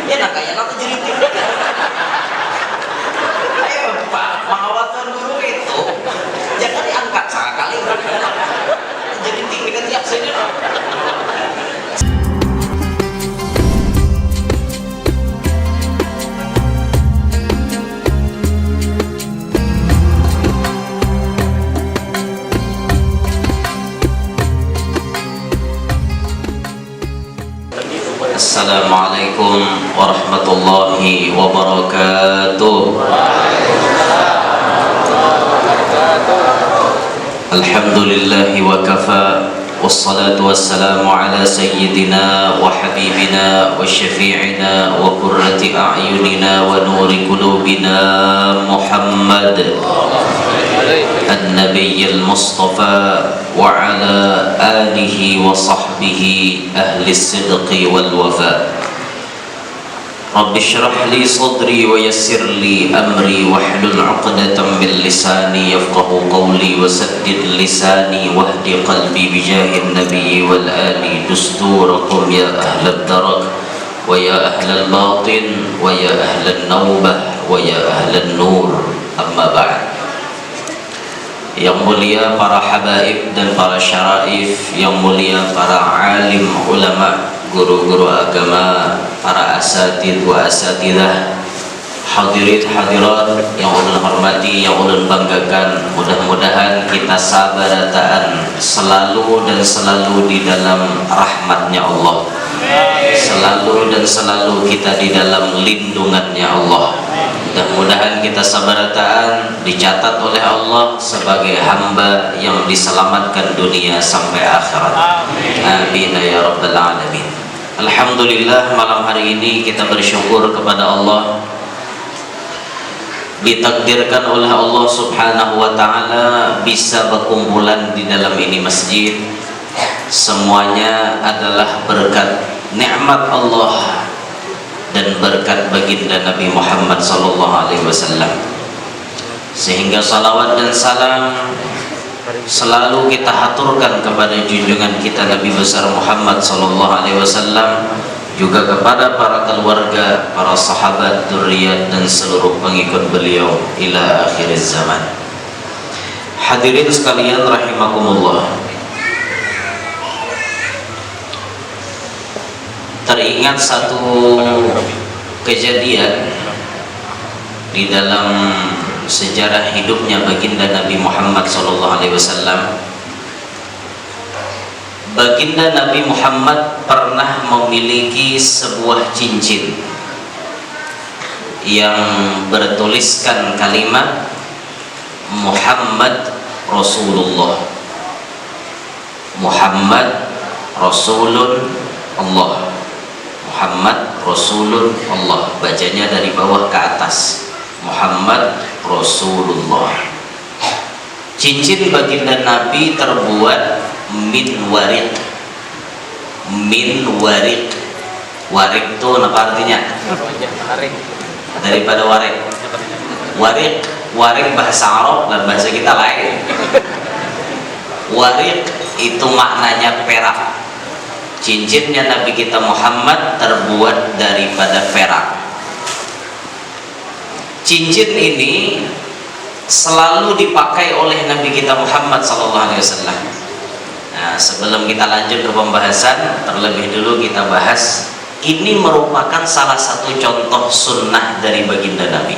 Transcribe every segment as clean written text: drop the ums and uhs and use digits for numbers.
Ya nak kaya nak jadi tim. Ayo Pak, mengawatkan guru itu jangan diangkat sekali jadi tim dengan tiap sini. Assalamualaikum warahmatullahi wabarakatuh. Alhamdulillahi wa kafa, wassalatu wassalamu ala sayyidina wa habibina wa syafi'ina wa qurrati a'yunina wa nuri qulubina Muhammad النبي المصطفى وعلى آله وصحبه أهل الصدق والوفاء رب اشرح لي صدري ويسر لي أمري واحلل عقدة من لساني يفقه قولي وسدد لساني واهد قلبي بجاه النبي والآل دستوركم يا أهل الدرك ويا أهل الباطن ويا أهل النوبة ويا أهل النور أما بعد. Yang mulia para habaib dan para syaraif, yang mulia para alim ulama, guru-guru agama, para asatid wa asatidah, hadirin hadirat yang ulun hormati, yang ulun banggakan, mudah-mudahan kita sabarataan selalu dan selalu di dalam rahmatnya Allah, selalu dan selalu kita di dalam lindungannya Allah. Mudah-mudahan kita sabarataan dicatat oleh Allah sebagai hamba yang diselamatkan dunia sampai akhirat. Amin ya rabbal alamin. Alhamdulillah, malam hari ini kita bersyukur kepada Allah, ditakdirkan oleh Allah subhanahu wa ta'ala bisa berkumpulan di dalam ini masjid. Semuanya adalah berkat nikmat Allah dan berkat baginda Nabi Muhammad SAW, sehingga salawat dan salam selalu kita haturkan kepada junjungan kita Nabi besar Muhammad SAW, juga kepada para keluarga, para sahabat, dzurriyyat dan seluruh pengikut beliau ila akhir zaman. Hadirin sekalian rahimakumullah, teringat satu kejadian di dalam sejarah hidupnya baginda Nabi Muhammad SAW. Baginda Nabi Muhammad pernah memiliki sebuah cincin yang bertuliskan kalimat Muhammad Rasulullah, Muhammad Rasulun Allah, Muhammad Rasulun Allah. Bacanya dari bawah ke atas, Muhammad Rasulullah. Cincin baginda Nabi terbuat min warik. Min warik. Warik itu apa artinya? Daripada warik. Warik, warik bahasa Arab dan bahasa kita lain. Warik itu maknanya perak. Cincinnya Nabi kita Muhammad terbuat daripada perak. Cincin ini selalu dipakai oleh Nabi kita Muhammad SAW. Nah, sebelum kita lanjut ke pembahasan, terlebih dulu kita bahas, ini merupakan salah satu contoh sunnah dari baginda Nabi.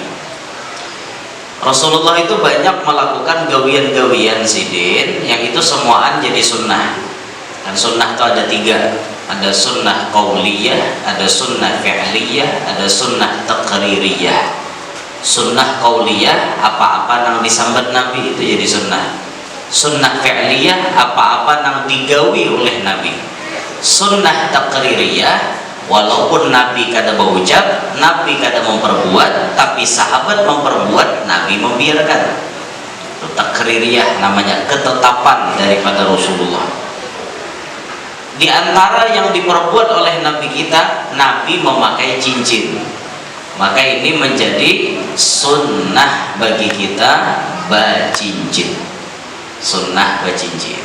Rasulullah itu banyak melakukan gawian-gawian sidin, yang itu semuaan jadi sunnah. Dan sunnah itu ada tiga, ada sunnah qauliyah, ada sunnah fi'liyah, ada sunnah taqririyah. Sunnah qauliyah, apa-apa nang disambat Nabi itu jadi sunnah. Sunnah fi'liyah, apa-apa nang digawi oleh Nabi. Sunnah taqririyah, walaupun Nabi kada berucap, Nabi kada memperbuat, tapi sahabat memperbuat, Nabi membiarkan. Itu taqririyah namanya, ketetapan daripada Rasulullah. Di antara yang diperbuat oleh Nabi kita, Nabi memakai cincin. Maka ini menjadi sunnah bagi kita bacincin. Sunnah bacincin.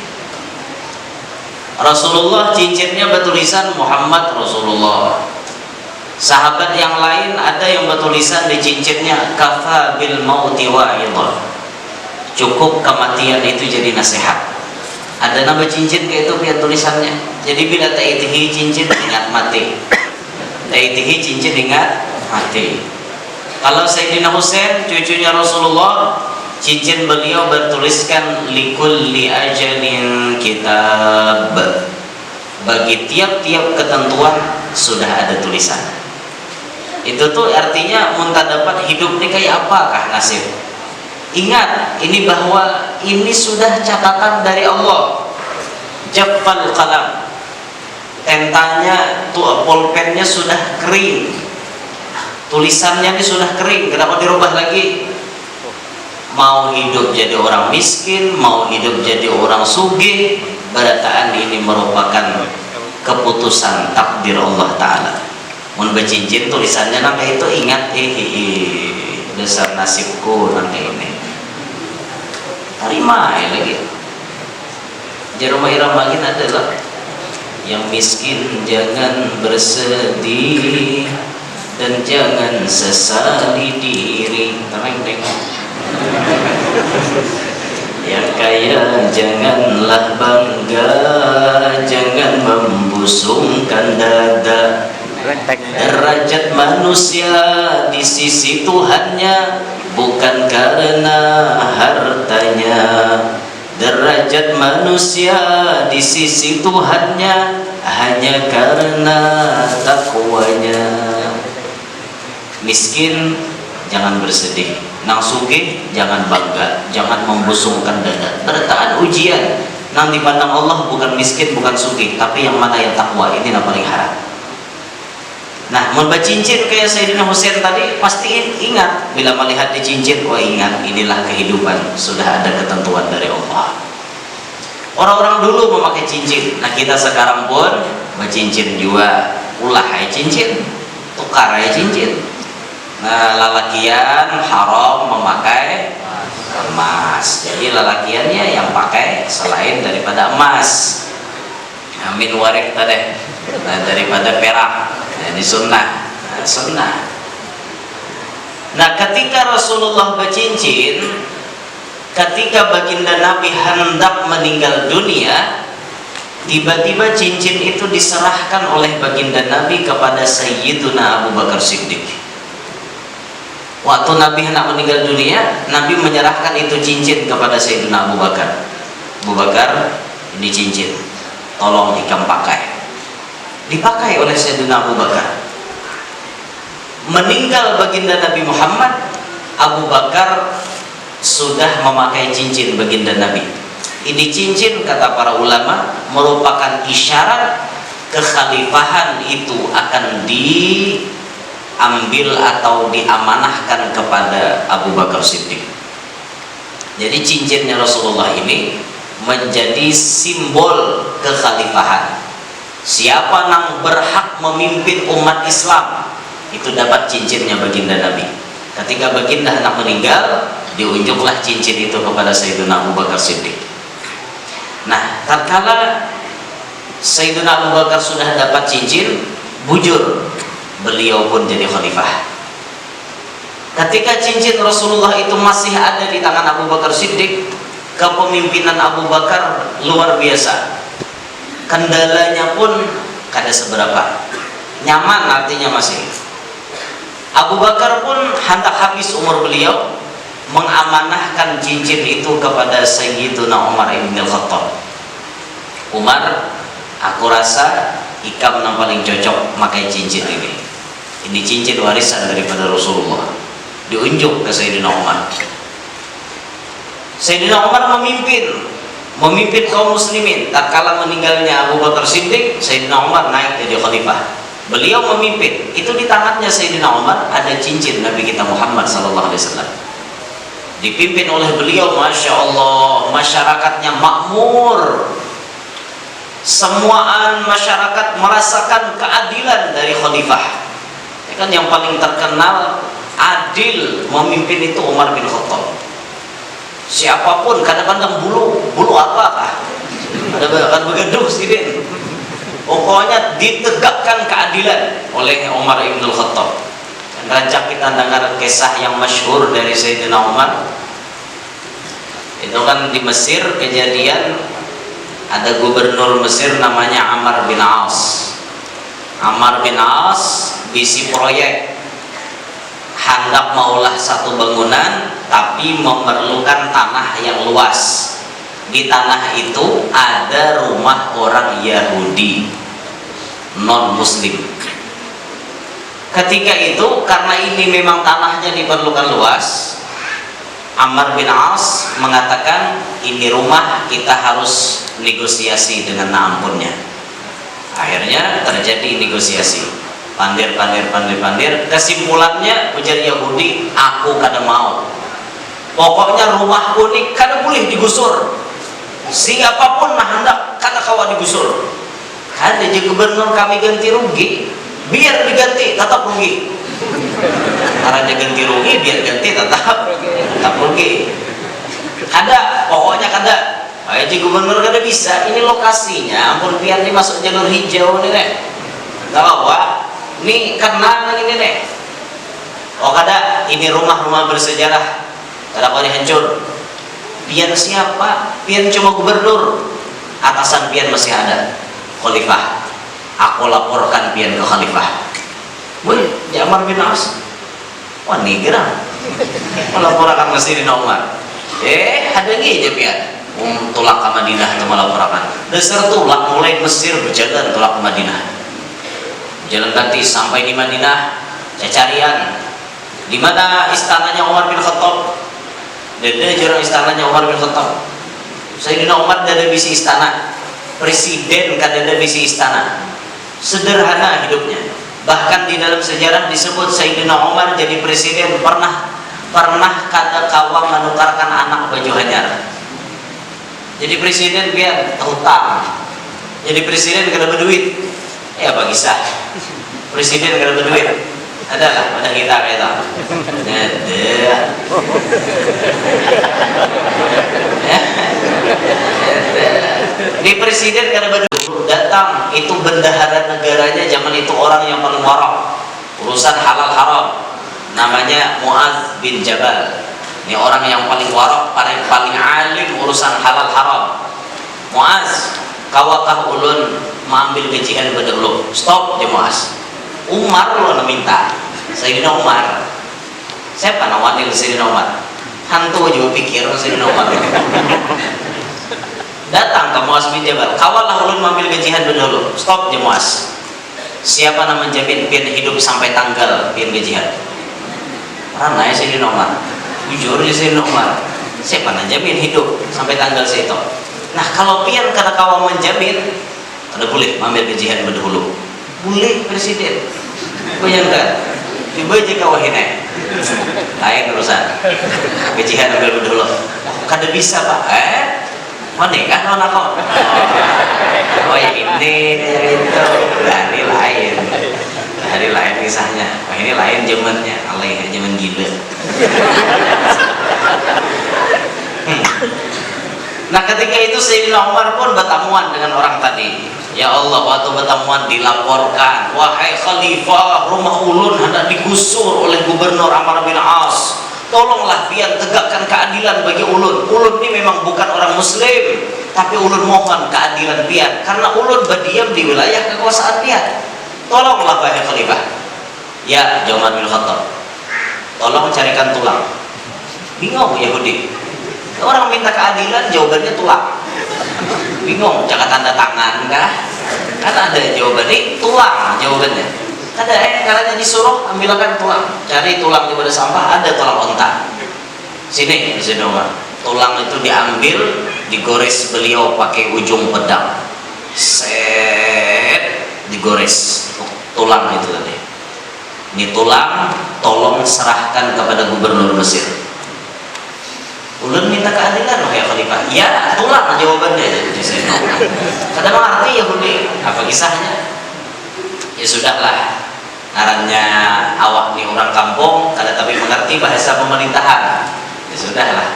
Rasulullah cincinnya bertulisan Muhammad Rasulullah. Sahabat yang lain ada yang bertulisan di cincinnya, kafa bil mauti wa'idhah, cukup kematian itu jadi nasihat. Ada nama cincin kayak itu punya tulisannya. Jadi bila ta'itihi cincin ingat mati, ta'itihi cincin ingat mati. Kalau Sayyidina Husain cucunya Rasulullah, cincin beliau bertuliskan likulli ajalin kitab, bagi tiap-tiap ketentuan sudah ada tulisan. Itu tuh artinya muntah dapat hidup ini kayak apakah nasib. Ingat ini bahwa ini sudah catatan dari Allah. Jaffal qalam, tentanya tuh pulpennya sudah kering, tulisannya ini sudah kering, kenapa dirubah lagi? Mau hidup jadi orang miskin, mau hidup jadi orang sugih, berataan ini merupakan keputusan takdir Allah Ta'ala. Mun bercincin tulisannya nangka itu ingat besar nasibku nangka ini. Terima lagi. Jarumah irama adalah yang miskin jangan bersedih dan jangan sesali diri. Tengok. Yang kaya janganlah bangga, jangan membusungkan dada. Derajat manusia di sisi Tuhannya bukan karena hartanya. Derajat manusia di sisi Tuhannya hanya karena takwanya. Miskin jangan bersedih, nang sugih jangan bangga, jangan membusungkan dada. Berataan ujian nang dipandang Allah bukan miskin, bukan sugih, tapi yang mana yang takwa, ini yang paling harap. Nah, membaca cincin kayak Sayyidina Husain tadi, pasti ingat bila melihat di cincin, oh ingat inilah kehidupan, sudah ada ketentuan dari Allah. Orang-orang dulu memakai cincin, nah kita sekarang pun bercincin juga, ulah aja cincin, tukar aja cincin. Nah, lalakian haram memakai emas, jadi lalakiannya yang pakai selain daripada emas, amin warik tadi, nah, daripada perak. Ini sunnah, sunnah. Nah, ketika Rasulullah bercincin, ketika baginda Nabi hendak meninggal dunia, tiba-tiba cincin itu diserahkan oleh baginda Nabi kepada Sayyiduna Abu Bakar Siddiq. Waktu Nabi hendak meninggal dunia, Nabi menyerahkan itu cincin kepada Sayyiduna Abu Bakar. Abu Bakar, ini cincin, tolong ikam pakai. Dipakai oleh Sayyidina Abu Bakar. Meninggal baginda Nabi Muhammad, Abu Bakar sudah memakai cincin baginda Nabi. Ini cincin kata para ulama merupakan isyarat kekhalifahan itu akan diambil atau diamanahkan kepada Abu Bakar Siddiq. Jadi cincinnya Rasulullah ini menjadi simbol kekhalifahan. Siapa yang berhak memimpin umat Islam itu dapat cincinnya baginda Nabi. Ketika baginda hendak meninggal, diunjuklah cincin itu kepada Sayyidina Abu Bakar Siddiq. Nah, tatkala Sayyidina Abu Bakar sudah dapat cincin, bujur, beliau pun jadi khalifah. Ketika cincin Rasulullah itu masih ada di tangan Abu Bakar Siddiq, kepemimpinan Abu Bakar luar biasa. Kendalanya pun kada seberapa, nyaman artinya masih. Abu Bakar pun hendak habis umur beliau mengamanahkan cincin itu kepada Sayyiduna Umar ibn al-Khattab. Umar, aku rasa ikam yang paling cocok pakai cincin ini. Ini cincin warisan daripada Rasulullah. Diunjuk ke Sayyidina Umar. Sayyidina Umar memimpin kaum muslimin. Tatkala meninggalnya Abu Bakar Siddiq, Sayyidina Umar naik jadi khalifah. Beliau memimpin. Itu di tangannya Sayyidina Umar ada cincin Nabi kita Muhammad SAW. Dipimpin oleh beliau, masya Allah, masyarakatnya makmur. Semuaan masyarakat merasakan keadilan dari khalifah. Ya kan yang paling terkenal adil memimpin itu Umar bin Khattab. Siapapun kadang-kadang bulu apakah ada bahkan begaduh sidin Pokoknya ditegakkan keadilan oleh Umar ibn Khattab. Rancak kita dengar kisah yang masyhur dari Sayyidina Umar. Itu kan di Mesir kejadian ada gubernur Mesir namanya Amr bin As. Amr bin As bisi proyek hendak maulah satu bangunan tapi memerlukan tanah yang luas. Di tanah itu ada rumah orang Yahudi non muslim. Ketika itu karena ini memang tanahnya diperlukan luas, Amr bin As mengatakan ini rumah kita harus negosiasi dengan ampunnya. Akhirnya terjadi negosiasi, pandir. Kesimpulannya ujar Yahudi, aku kada mau. Pokoknya rumahku ini kada boleh digusur. Siapapun nah hendak kada kawa digusur. Ada je gubernur kami ganti rugi, biar diganti tetap rugi. Karena dia ganti rugi, biar ganti tetap rugi. Kada, pokoknya kada. Ayo je gubernur kada bisa. Ini lokasinya, ampun pian ini masuk jalur hijau nih nek. Tahu apa? Ini karena ini nek. Oh kada, ini rumah-rumah bersejarah. Kada kau dihancur. Pian siapa? Pian cuma gubernur. Atasan pian masih ada. Khalifah. Aku laporkan pian ke khalifah. Woi, Amr bin As. Wah, ini gerang. Melaporkan ke Sayyidina Umar. Ada lagi aja pian. Tulak ke Madinah itu melaporkan. Dasar tulak mulai Mesir berjalan tulak ke Madinah. Jalan ganti sampai di Madinah. Cacarian. Di mana istananya Umar bin Khattab? Dada jarang istananya Umar bin Khattab. Sayyidina Umar dada bisi istana. Presiden kadada bisi istana. Sederhana hidupnya. Bahkan di dalam sejarah disebut Sayyidina Umar jadi presiden pernah kada kawa menukarkan anak baju hanyar. Jadi presiden biar hutang. Jadi presiden kada berduit. Ya bagi sah. Presiden kada berduit. Adalah pada kita kayak itu. Di presiden kada berduit datang itu bendahara negaranya zaman itu orang yang paling warak urusan halal haram, namanya Muaz bin Jabal. Ini orang yang paling warak, paling alim urusan halal haram. Muaz, kawakah ulun mengambil gajian pada ulun? Stop je Muaz. Umar ulun minta. Sayyidina Umar. Siapa nawanil Sayyidina Umar? Hantu juga pikir Sayyidina Umar. Datang ke Muaz bin Jabal. Kawalah ulun mengambil gajian pada ulun. Stop je Muaz. Siapa nama menjamin pian hidup sampai tanggal pian gajian? Rana ya Sayyidina Umar. Jujur ya Sayyidina Umar. Siapa nama jamin hidup sampai tanggal seitu? Nah kalau pian kada kawa menjamin, kada boleh mengambil gajian pada ulun. Boleh presiden. Bayangkan, tiba aja kau hina, lain urusan. Gajian ambil dulu. Kada bisa pak? Mana kan anak kau? Oh ya ini itu dari lain kisahnya. Oh ini lain zamannya, alay zaman gila. Nah ketika itu Sayyidina Umar pun bertamuan dengan orang tadi. Ya Allah, waktu bertamuan dilaporkan, wahai khalifah, rumah ulun hendak digusur oleh gubernur Amr bin As. Tolonglah pian tegakkan keadilan bagi ulun. Ulun ini memang bukan orang muslim, tapi ulun mohon keadilan pian karena ulun berdiam di wilayah kekuasaan pian. Tolonglah wahai khalifah. Ya, Umar bin Khattab. Tolong carikan tulang. Bingung Yahudi. Orang minta keadilan jawabannya tulang. Bingung, jangan tanda tangan kah? Kan ada jawabannya tulang jawabannya. Ada karena disuruh ambilkan tulang, cari tulang di pada sampah, ada tulang onta. Sini Umar. Tulang itu diambil, digores beliau pakai ujung pedang. Set, digores tulang itu tadi. Ini tulang, tolong serahkan kepada gubernur Mesir. Ulun minta keadilan ya khalifah. Ya, tulang jawabannya. Kadang mengerti Yahudi apa kisahnya? Ya sudahlah. Ngarannya awak nih orang kampung, kada tapi mengerti bahasa pemerintahan. Ya sudahlah.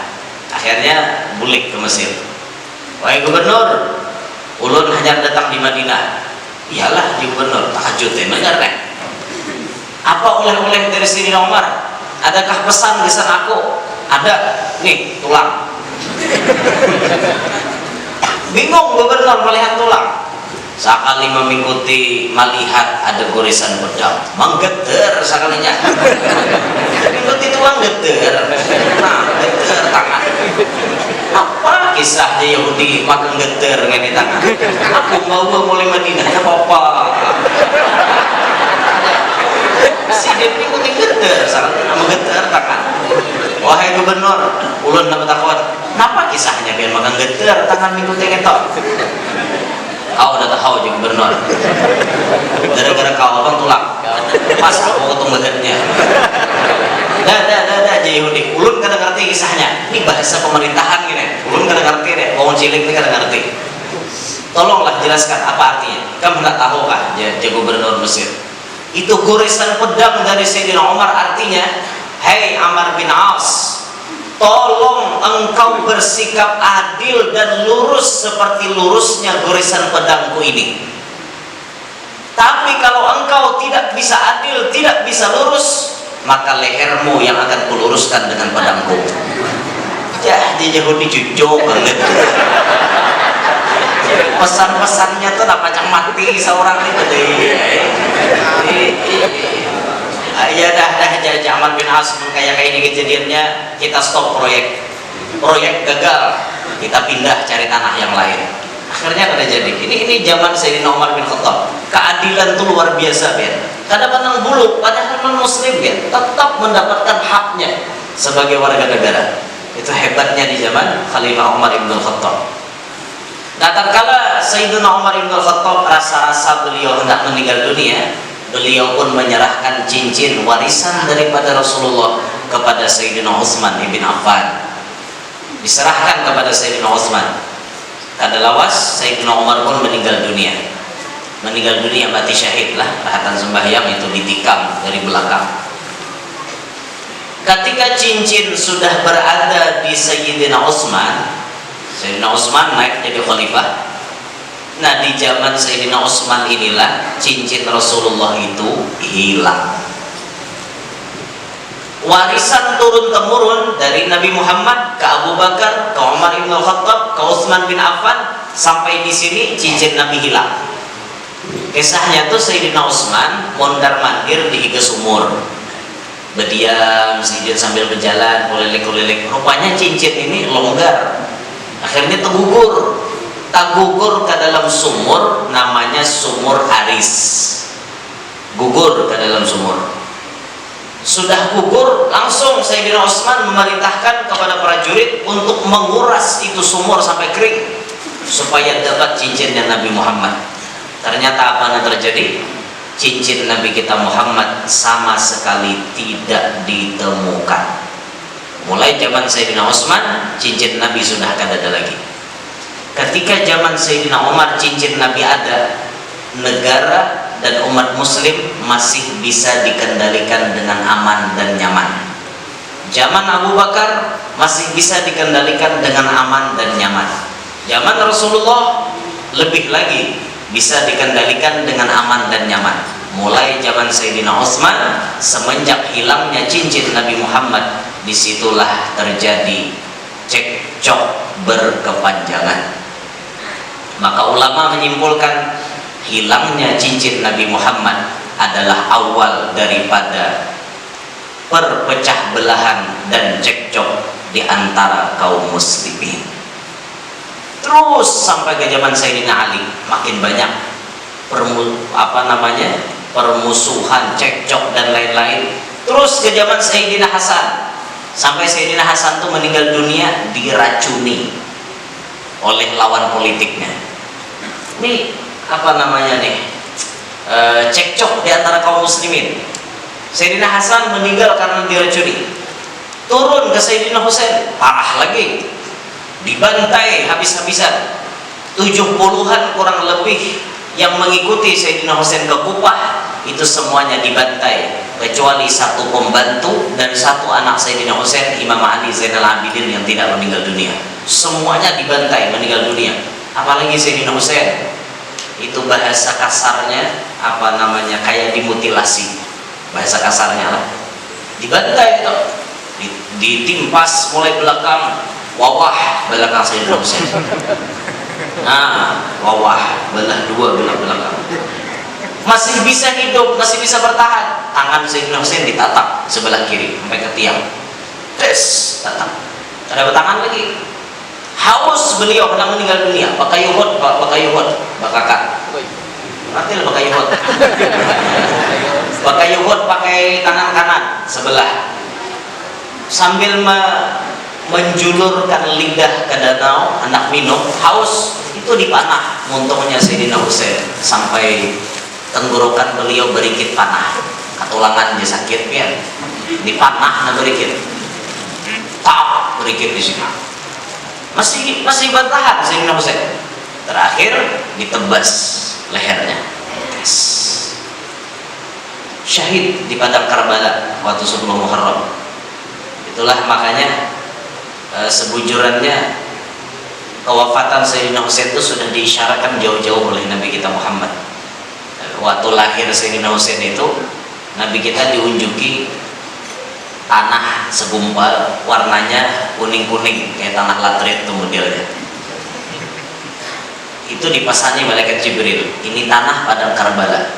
Akhirnya bulik ke Mesir. Wahai gubernur, ulun hanya datang di Madinah. Iyalah di gubernur tahajud bener nih. Apa oleh-oleh dari Sayyidina Umar? Adakah pesan aku? Ada, nih tulang. Bingung gubernur melihat tulang. Sekali melihat ada goresan pedang, menggeter sekalinya. Mengikuti tulang geter, nah geter tangan. Apa kisahnya Yahudi makan geter di tangan? Aku mau mulai Madinah, apa? Si dia mengikuti geter, sekalinya menggeter tangan. Wahai gubernur, ulun dapat takut. Kenapa kisahnya biar makan geter tangan mengikuti ketok? Kau udah tahu juga gubernur. Gara-gara kau abang tulang. Masa aku ketemu geternya. Dah aja Yahudi. Ulun kada ngerti kisahnya. Ini bahasa pemerintahan gini. Ulun kada ngerti deh. Wong cilik ini kada ngerti. Tolonglah jelaskan apa artinya. Kamu nggak tahu kah? Jadi gubernur Mesir. Itu goresan pedang dari Sayyidina Umar artinya, hei Amr bin As, tolong engkau bersikap adil dan lurus seperti lurusnya goresan pedangku ini. Tapi kalau engkau tidak bisa adil, tidak bisa lurus, maka lehermu yang akan kuluruskan dengan pedangku. Jadi Yahudi jujur banget. Pesan-pesannya tuh nak pacang mati seorang itu deh. Ya dah Amr bin As kayak ini kejadiannya, kita stop proyek gagal, kita pindah cari tanah yang lain. Akhirnya kada jadi. Ini zaman Sayyidina Umar bin Khattab. Keadilan tuh luar biasa, Ben. Kada pandang bulu, padahal non muslim, Ben, tetap mendapatkan haknya sebagai warga negara. Itu hebatnya di zaman Khalifah Umar bin Khattab. Nah, tatkala Sayyidina Umar bin Khattab rasa-rasa beliau hendak meninggal dunia, beliau pun menyerahkan cincin warisan daripada Rasulullah kepada Sayyidina Utsman bin Affan. Diserahkan kepada Sayyidina Utsman. Kada lawas Sayyidina Umar pun meninggal dunia. Meninggal dunia mati syahid lah, rahatan sembahyang itu ditikam dari belakang. Ketika cincin sudah berada di Sayyidina Utsman, Sayyidina Utsman naik jadi khalifah. Nah, di zaman Sayyidina Utsman inilah cincin Rasulullah itu hilang. Warisan turun-temurun dari Nabi Muhammad ke Abu Bakar, ke Umar bin Khattab, ke Utsman bin Affan, sampai di sini cincin Nabi hilang. Kisahnya tuh Sayyidina Utsman mondar-mandir di higa sumur. Berdiam sedikit sambil berjalan, kulilik-kulilik. Rupanya cincin ini longgar. Akhirnya tergugur ke dalam sumur, namanya sumur Aris. Gugur ke dalam sumur. Sudah gugur, langsung Sayyidina Utsman memerintahkan kepada prajurit untuk menguras itu sumur sampai kering supaya dapat cincinnya Nabi Muhammad. Ternyata apa yang terjadi? Cincin Nabi kita Muhammad sama sekali tidak ditemukan. Mulai zaman Sayyidina Utsman, cincin Nabi sudah tidak ada lagi. Ketika zaman Sayyidina Umar, cincin Nabi ada, negara dan umat muslim masih bisa dikendalikan dengan aman dan nyaman. Zaman Abu Bakar masih bisa dikendalikan dengan aman dan nyaman. Zaman Rasulullah lebih lagi bisa dikendalikan dengan aman dan nyaman. Mulai zaman Sayyidina Utsman, semenjak hilangnya cincin Nabi Muhammad, disitulah terjadi cekcok berkepanjangan. Maka ulama menyimpulkan hilangnya cincin Nabi Muhammad adalah awal daripada perpecah belahan dan cekcok di antara kaum muslimin. Terus sampai ke zaman Sayyidina Ali makin banyak permusuhan, cekcok dan lain-lain. Terus ke zaman Sayyidina Hasan, sampai Sayyidina Hasan tuh meninggal dunia diracuni oleh lawan politiknya. Ini cekcok di antara kaum muslimin. Sayyidina Hasan meninggal karena diracuni. Turun ke Sayyidina Husain, parah lagi, dibantai habis-habisan. 70-an kurang lebih yang mengikuti Sayyidina Husain ke Kufah, itu semuanya dibantai, kecuali satu pembantu dan satu anak Sayyidina Husain, Imam Ali Zainal Abidin, yang tidak meninggal dunia. Semuanya dibantai, meninggal dunia. Apalagi Sayyidina Husain Itu bahasa kasarnya apa namanya, kayak dimutilasi, bahasa kasarnya lah. Dibantai itu, ditimpas mulai belakang, wawah belakang Sayyidina Husain. Nah, wawah belah dua belah belakang. Masih bisa hidup, masih bisa bertahan. Tangan Sayyidina Husain ditatak sebelah kiri sampai ke tiang. Tes, tatak. Ada tangan lagi. Haus beliau hendak meninggal dunia. Bakayuhud, bakakat. Nanti lah bakayuhud. Bakayuhud pakai tangan kanan sebelah. Sambil menjulurkan lidah ke danau, hendak minum, haus. Itu dipanah muntungnya Sayyidina Husain sampai tenggorokan beliau berikit panah. Katulangan dia sakit pian. Dipanah na berikit. Tak berikit di sini. Masih bertahan Sayyidina Husain. Terakhir ditebas lehernya. Yes. Syahid di padang Karbala waktu sebelum Muharram. Itulah makanya sebujurannya kewafatan Sayyidina Husain itu sudah diisyaratkan jauh-jauh oleh Nabi kita Muhammad. Waktu lahir Sayyidina Husain itu Nabi kita diunjuki tanah segumpal, warnanya kuning-kuning kayak tanah latrit itu modelnya. Itu dipasani malaikat Jibril, ini tanah padang Karbala.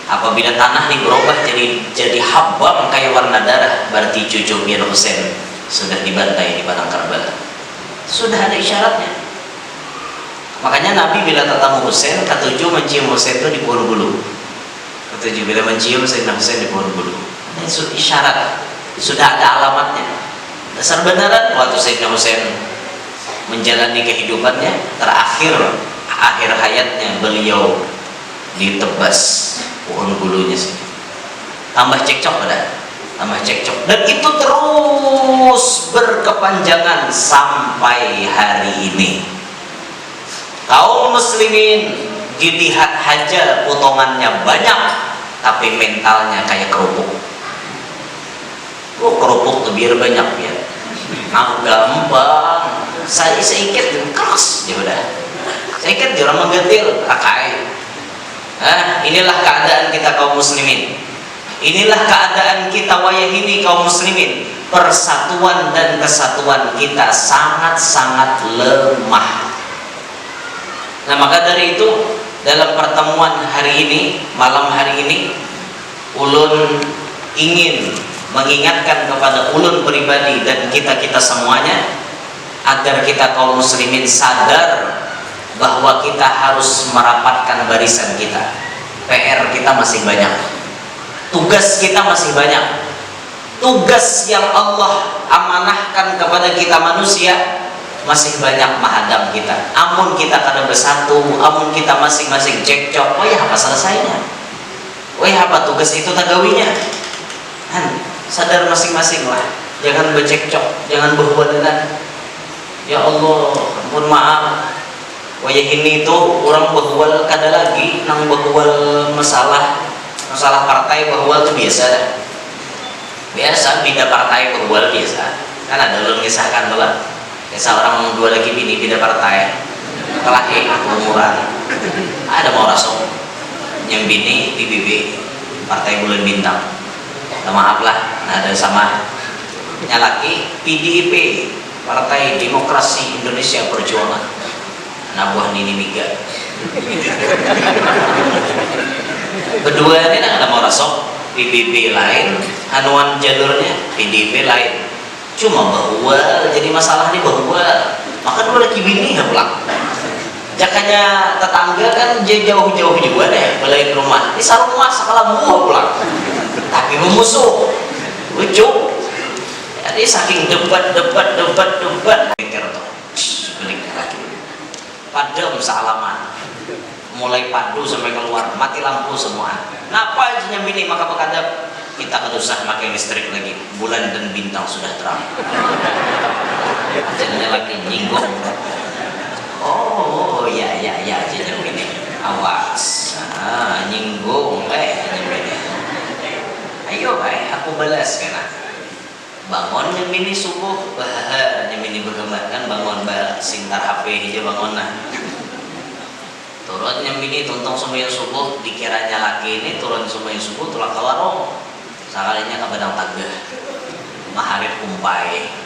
Apabila tanah ini berubah jadi habam kayak warna darah, berarti cucu Mir Husain sudah dibantai di padang Karbala. Sudah ada isyaratnya. Makanya Nabi bila ketemu Husain, ketujuh mencium Husain itu di pohon bulu. Ketujuh bila mencium Sayyidina Husain di pohon bulu. Ini isyarat. Sudah ada alamatnya. Dasar benaran waktu Sayyidina Husain menjalani kehidupannya terakhir, akhir hayatnya beliau ditebas pohon bulunya sini. Tambah cekcok tambah cekcok. Dan itu terus berkepanjangan sampai hari ini. Kaum muslimin dilihat haja potongannya banyak, tapi mentalnya kayak kerupuk. Kerupuk tuh biar banyak ya. Aku gampang. Saya ikat keras ya udah. Saya ikat orang menggetil rakai. Inilah keadaan kita kaum muslimin. Inilah keadaan kita wayah ini kaum muslimin. Persatuan dan kesatuan kita sangat-sangat lemah. Nah maka dari itu dalam pertemuan hari ini, malam hari ini, ulun ingin mengingatkan kepada ulun pribadi dan kita semuanya agar kita kaum muslimin sadar bahwa kita harus merapatkan barisan kita. PR kita masih banyak, tugas kita masih banyak, tugas yang Allah amanahkan kepada kita manusia masih banyak menghadang kita. Amun kita kada bersatu, amun kita masing-masing cekcok, oh ya apa selesainya? Oh ya apa tugas itu tagawinya? Sadar masing-masing lah, jangan bercekcok, jangan berhualan. Ya Allah, mohon maaf, wayah ini itu orang berhual kada lagi, nang berhual masalah partai berhual itu biasa, beda partai berhual biasa. Kan ada ulun ngisahkan lah, biasa orang dua lagi bini beda partai, kelahi umuran, ada mau rasong, yang bini PBB, Partai Bulan Bintang. Maaf lah, ada sama nyalaki PDIP, Partai Demokrasi Indonesia Perjuangan, anak buah Nini Miga. Berdua ini ada mau rasok, PBB lain, hanuan jalurnya PDIP lain. Cuma berhual, jadi masalah ini berhual. Maka dua lagi bini ya pulang. Jakanya tetangga kan jauh-jauh juga deh, balik ke rumah. Di sarung rumah sekala buah pulang. Tapi memusuh, lucu. Jadi saking debat, mikir tuh, balik lagi. Padam salaman, mulai padu sampai keluar, mati lampu semua. Napa aja nyambini maka bekadap kita kedusah pakai listrik lagi. Bulan dan bintang sudah terang. Jadinya lagi nyinggung. Oh ya aja nyambini. Awas, nyinggung nyambini. Ayo baik, aku balas karena bangun nyemini subuh, nyemini bergemar kan bangun sintar HP aja bangun nah. turun nyambini tuntung sembahyang subuh dikiranya laki ini turun sembahyang subuh tulak ke warung sekalinya ke Badang Tagah maharip kumpai.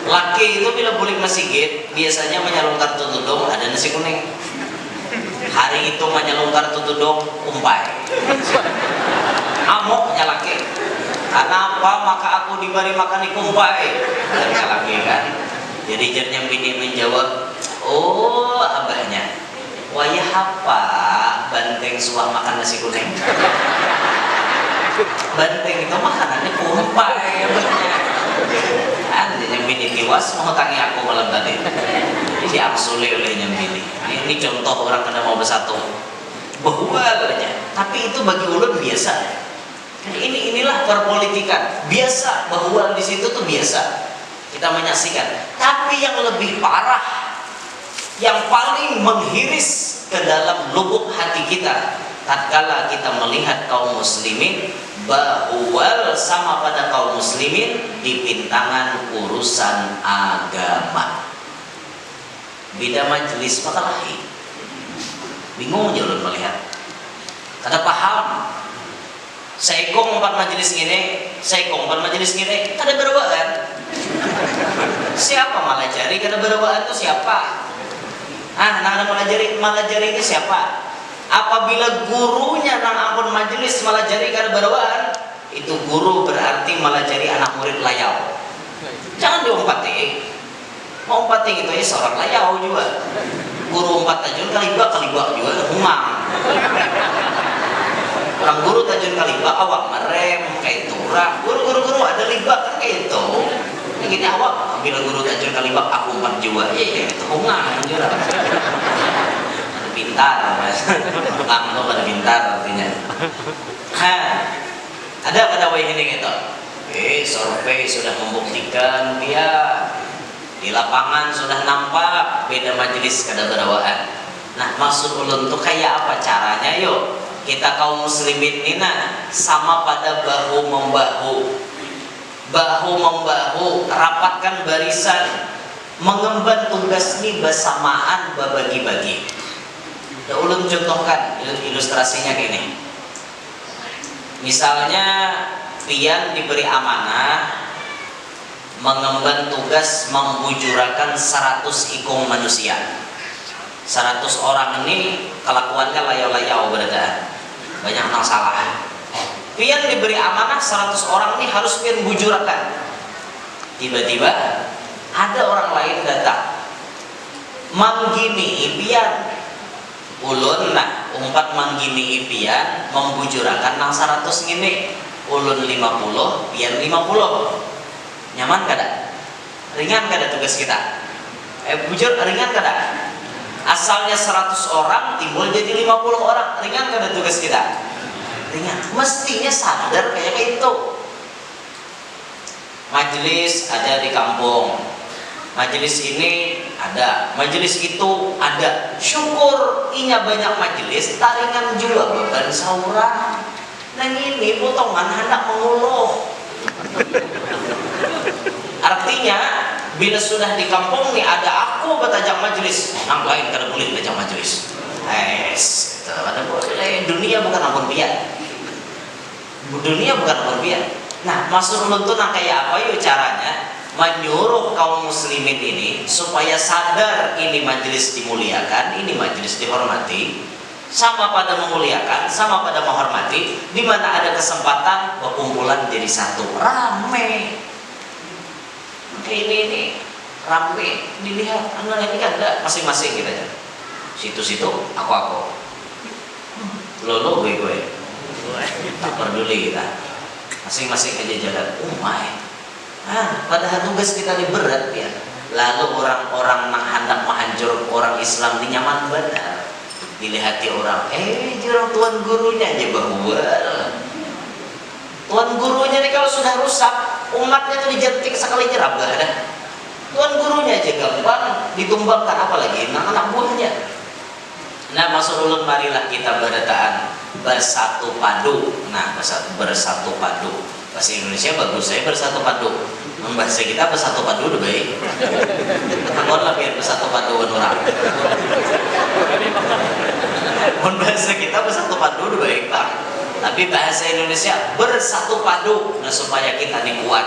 Laki itu bila balik masjid biasanya menyalungkan tutudong ada nasi kuning. Hari itu menyalungkan tutudong umpai. Amoknya laki. Kenapa maka aku diberi makan di kumpai? Tanya laki kan. Jadi jernya bini menjawab, oh abahnya, wayah apa banteng suah makan nasi kuning? Banteng itu makanannya kumpai abahnya. Nyambini tiwas mau tangi aku malam tadi jadi absule oleh nyambini ini contoh orang kena mau bersatu bahwalnya tapi itu bagi ulun biasa kan inilah perpolitikan biasa bahwa di situ tuh biasa kita menyaksikan tapi yang lebih parah yang paling menghiris ke dalam lubuk hati kita tatkala kita melihat kaum muslimin bahwal sama pada kaum muslimin di pintangan urusan agama. Beda majelis pakalahi. Bingung aja ulun melihat. Kada paham. Saikong 4 majelis gini, saikong 4 majelis gini, kada berbawaan. Siapa malajari kada berbawaan itu siapa? Nang malajari itu siapa? Apabila gurunya nang ampun majelis malajari kada berbawaan, itu guru berarti malajari anak murid layau. Jangan diompati. Mau ompati gitu ya seorang layau juga. Guru umpat tajun kalibak juga humang. Orang guru tajun kalibak awak merem kayak itu. Guru ada libak kan kayak itu. Yang ini awak bila guru tajun kalibak aku umpat juga. Ya itu humang juga. Pintar mas, kamu pada pintar artinya. Ada pada way ini gitu. Survei sudah membuktikan dia di lapangan sudah nampak beda majelis kada berawaan. Nah maksud ulun tuh kayak apa caranya yuk kita kaum muslimin ini sama pada bahu membahu rapatkan barisan mengemban tugas ini bersamaan berbagi-bagi. Ya ulun contohkan ilustrasinya gini. Misalnya pian diberi amanah mengemban tugas membujurakan 100 ikung manusia. 100 orang ini kelakuannya layau-layau berada. Banyak yang salah. Pian diberi amanah 100 orang ini harus pian bujurakan. Tiba-tiba ada orang lain datang. Manggini pian ulun umpat manggini ipian membujurakan nang 100 ngini ulun 50 pian 50 nyaman kada? Ringan kada tugas kita? Bujur ringan kada? Asalnya 100 orang timbul jadi 50 orang ringan kada tugas kita? Ringan. Mestinya sadar kayak itu. Majelis ada di kampung, majelis ini ada, majelis itu ada. Syukur inya banyak majelis, taringan juga beban saurang. Nang ini potongan hendak menguluh. Artinya bila sudah di kampung nih ada aku bertajak majelis, nang lain kada boleh bertajak majelis. Kada boleh. Dunia bukan ampun pian. Dunia bukan ampun pian. Nah maksud ulun tuh nang kayak apa yuk caranya? Menyuruh kaum muslimin ini supaya sadar ini majelis dimuliakan, ini majelis dihormati, sama pada memuliakan, sama pada menghormati, di mana ada kesempatan berkumpulan jadi satu, rame. Ini rame, dilihat, ini kan ada masing-masing gitu aja. Situ-situ, aku, lo gue, tak peduli kita, masing-masing aja jalan. Padahal tugas kita ini berat ya. Lalu orang-orang yang hendak menghancur orang Islam ini nyaman benar. Dilihati orang, jurang tuan gurunya aja bahwa tuan gurunya nih kalau sudah rusak, umatnya itu dijentik sekali nyerabah dah. Tuan gurunya aja gampang ditumbangkan, apalagi anak buahnya. Nah maksud ulun marilah kita berataan bersatu padu. Nah bersatu padu. Bahasa Indonesia bagus saya bersatu padu. Membahasa kita bersatu padu udah baik. Takon lah biar bersatu padu orang. Membahasa kita bersatu padu udah baik Pak. Tapi bahasa Indonesia bersatu padu, nah supaya kita ini kuat.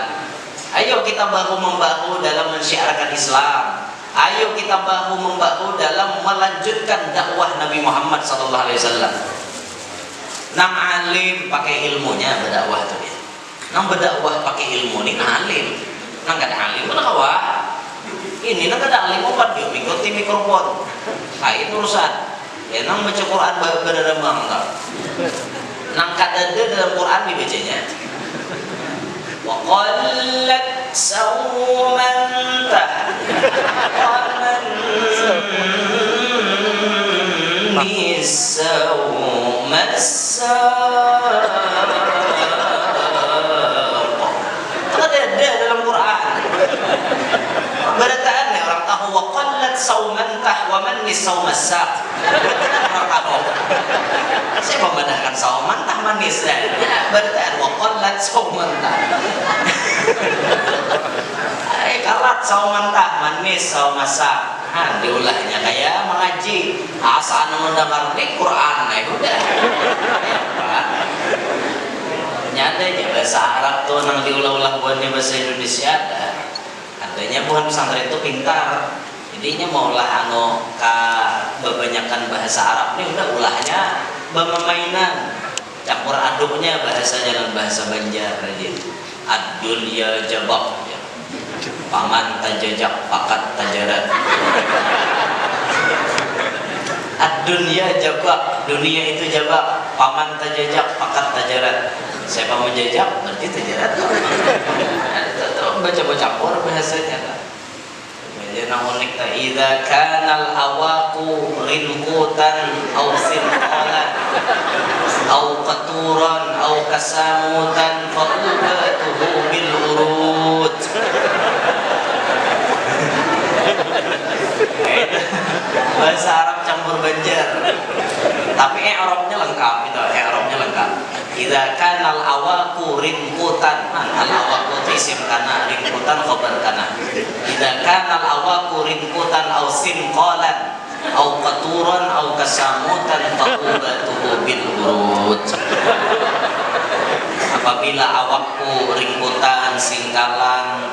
Ayo kita bahu membahu dalam mensyiarkan Islam. Ayo kita bahu membahu dalam melanjutkan dakwah Nabi Muhammad SAW. Nang alim pakai ilmunya berdakwah tuh ya. Nang berdakwah pakai ilmu nih alim. Nang kada alim mana kawah? Ini nang kada alim opat dia mengikuti mikrofon. Itu urusan. Ya nang baca Quran berdarah enggak. Nang kada ada dalam Quran dibacanya. Wa qallat sawmantah wa man nisawmassa. Kada ada dalam Quran. Berataan ya orang tahu wa qallat sawmantah wa man nisawmassa. Orang tahu. Saya membenarkan saum mantah manis ya. Berarti waqallat saum mantah. Kalat saum mantah manis saum masak. Diulahnya kayak mengaji. Asal mendengar nih Quran, udah. Ya, Pak. Nyata aja bahasa Arab tuh nang diulah-ulah buatnya bahasa Indonesia ada. Katanya bukan pesantren itu pintar. Jadinya maulah kebanyakan bahasa Arab nih udah ulahnya bermainan campur aduknya bahasanya dengan bahasa Banjar aja. Ad-dunya jabak ya. Paman tajajak pakat tajarat. Ad-dunya jabak, dunia itu jabak, paman tajajak pakat tajarat. Siapa menjajak berarti tajarat. Baca-baca campur bahasanya kan. Jangan unik tak idza kanal awaqu rinqutan aw sinqalan aw qaturan aw kasamutan faqubatuhu bil urut. Bahasa Arab campur Banjar. Tapi Arabnya lengkap itu, Arabnya lengkap. Idza kanal awaqu rinqutan, al awaqu isim kana, rinqutan khabar kana. Idza kanal awaqu rinqutan aw sinqalan aw qaturan aw kasamutan faqubatuhu bil urut. Apabila awakku ringkutan, singkalan,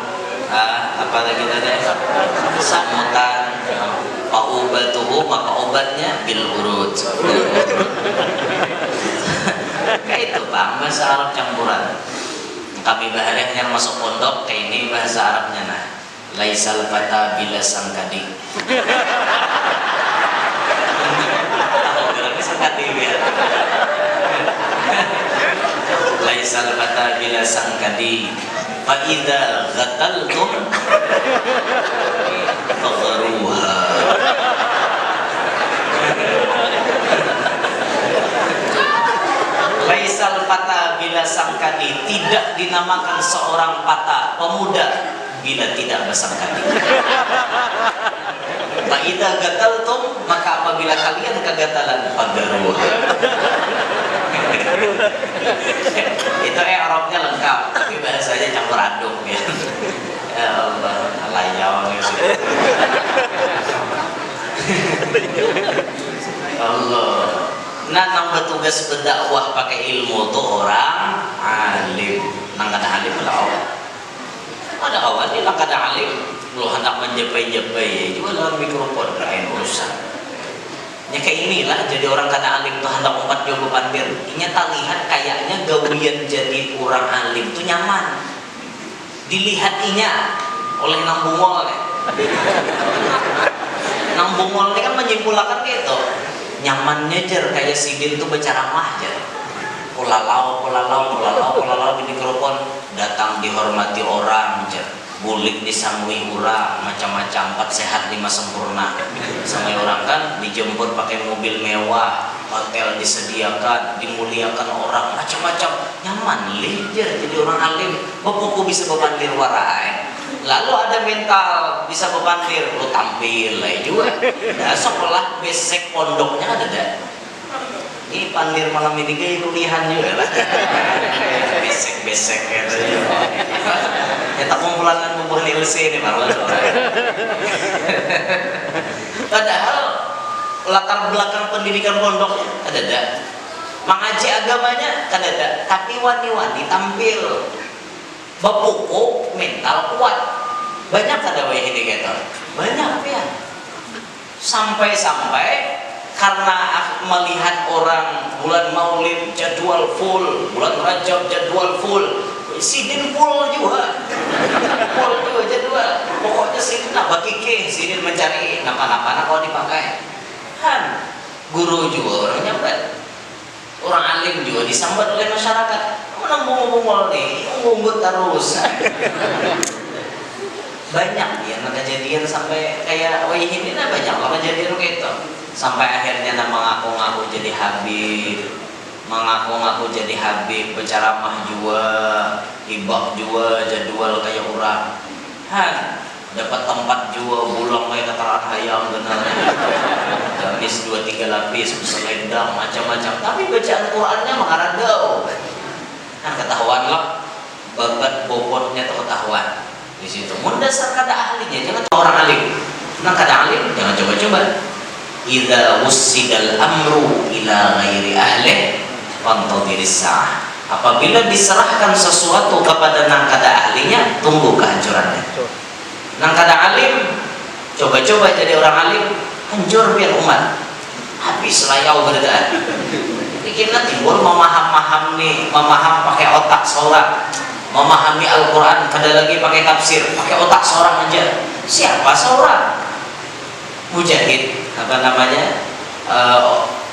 apa lagi tadi? Samutan, faqubatuhu maka obatnya bil urut. Kayak itu Bang, bahasa Arab campuran. Kami baharnya masuk pondok kayak ini bahasa Arabnya nah. Laisal fata bila sangkadi. Tahu berarti sangkadi ya. Laisal fata bila sangkadi. Fa idza ghataltum fagharuha. Laisal fata bila sangkadi, tidak dinamakan seorang fata pemuda bila tidak bersangkadi. Fa idza gataltum, maka apabila kalian kegatalan fagharuha. Itu Arabnya lengkap, tapi bahasanya campur aduk ya. Ya Allah, alayawang ya. Allah. Nah, nang bertugas berdakwah pakai ilmu tuh orang alim. Nang kada alim lah awal. Ada awal ni nang kada alim, lu hendak menjepai-jepai juga dalam mikrofon lain urusan. Ya kayak inilah jadi orang kada alim tuh hendak umpat jogo pandir. Inya tak lihat kayaknya gawian jadi orang alim tuh nyaman. Dilihat inya oleh nang bungol ya. Nang bungol ini kan menyimpulkan gitu. Nyamannya jer kayak sidin tuh berceramah aja. Pulalau di mikrofon, datang dihormati orang jer. Bulik disangui urang, macam-macam 4 sehat 5 sempurna. Sama orang kan dijemput pakai mobil mewah, hotel disediakan, dimuliakan orang, macam-macam. Nyaman lijer jadi orang alim. Bapak bisa bepandir warai. Lalu ada mental bisa bepandir, lu tampil lah juga. Nah, sekolah basic pondoknya ada dah. Ini pandir malam ini gaya kuliahan juga lah. Basic gitu. Ya tak mau pemulangan membuat LC ini malah. Padahal latar belakang pendidikan pondoknya ada. Mengaji agamanya ada, tapi wani-wani tampil bapukuk mental kuat. Banyak ada indikator, banyak ya. Sampai-sampai karena melihat orang bulan Maulid jadwal full, bulan Rajab jadwal full, sidin full juga jadwal. Pokoknya sidin apa kike, sidin mencari nama-nama kalau dipakai. Kan guru juga orangnya berat. Orang alim juga disambat oleh masyarakat. Mana bungul nih, ngumbut terus. Banyak ya, kejadian sampai kayak ini banyak orang kejadian kayak itu. Sampai akhirnya mengaku-ngaku jadi habib, berceramah juga, hibah juga, jadwal kayak orang. Dapat tempat juga, bulang kayak keterangan hayam benar. Gamis 2-3 lapis, selendang macam-macam. Tapi bacaan Qurannya mengaradau. Kan ketahuan lah, babat bobotnya tuh ketahuan di situ. Mendasar kada ahlinya, jangan orang alim. Nah kada alim, jangan coba-coba. Idza wussidal amru ila ghairi ahlih fantadhiris sa'ah. Apabila diserahkan sesuatu kepada nang kada ahlinya, tunggu kehancurannya. Nang kada alim, coba-coba jadi orang alim, hancur biar umat. Habis layau berdaan. Bikin timbul memaham pakai otak seorang, memahami Al-Quran kada lagi pakai tafsir, pakai otak seorang aja. Siapa seorang? Mujahid,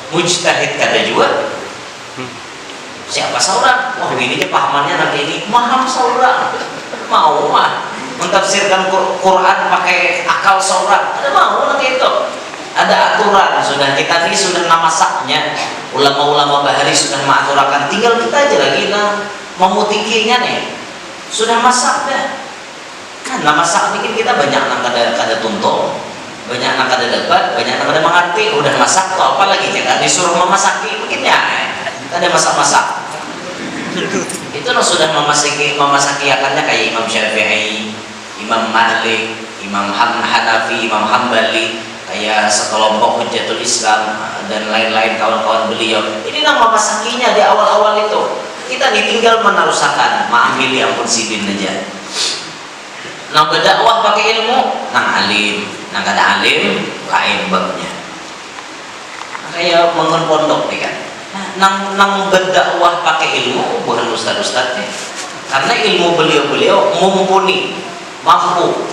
mujtahid kada juga. Siapa seorang? Wah ini dia pahamannya nanti ini maham seorang. Mau mah mentafsirkan Quran pakai akal seorang. Ada mau nanti itu. Ada aturan sudah, kita ini sudah namasaknya. Ulama-ulama bahari sudah mengaturakan. Tinggal kita aja lagi memutikinya nih. Sudah masak dah. Kan namasak ini kita banyak nang kada tuntung. Banyak nang kada dapat, banyak nang kada mengerti. Udah masak tuh apa lagi kita disuruh memasaki mungkin ya. Kada masak-masak. Itu sudah memasaki akannya kayak Imam Syafi'i, Imam Malik, Imam Hanafi, Imam Hambali, kayak sekelompok Hujjatul Islam dan lain-lain kawan-kawan beliau. Ini nama masakinya di awal-awal itu. Kita ditinggal menerusakan, ambil yang pun sidin aja. Nang berdakwah pakai ilmu, nang alim, nang kada alim, lain babnya. Kayak bangun pondok nih kan. Nang berdakwah pakai ilmu bukan ustad-ustadnya. Karena ilmu beliau-beliau mumpuni, mampu.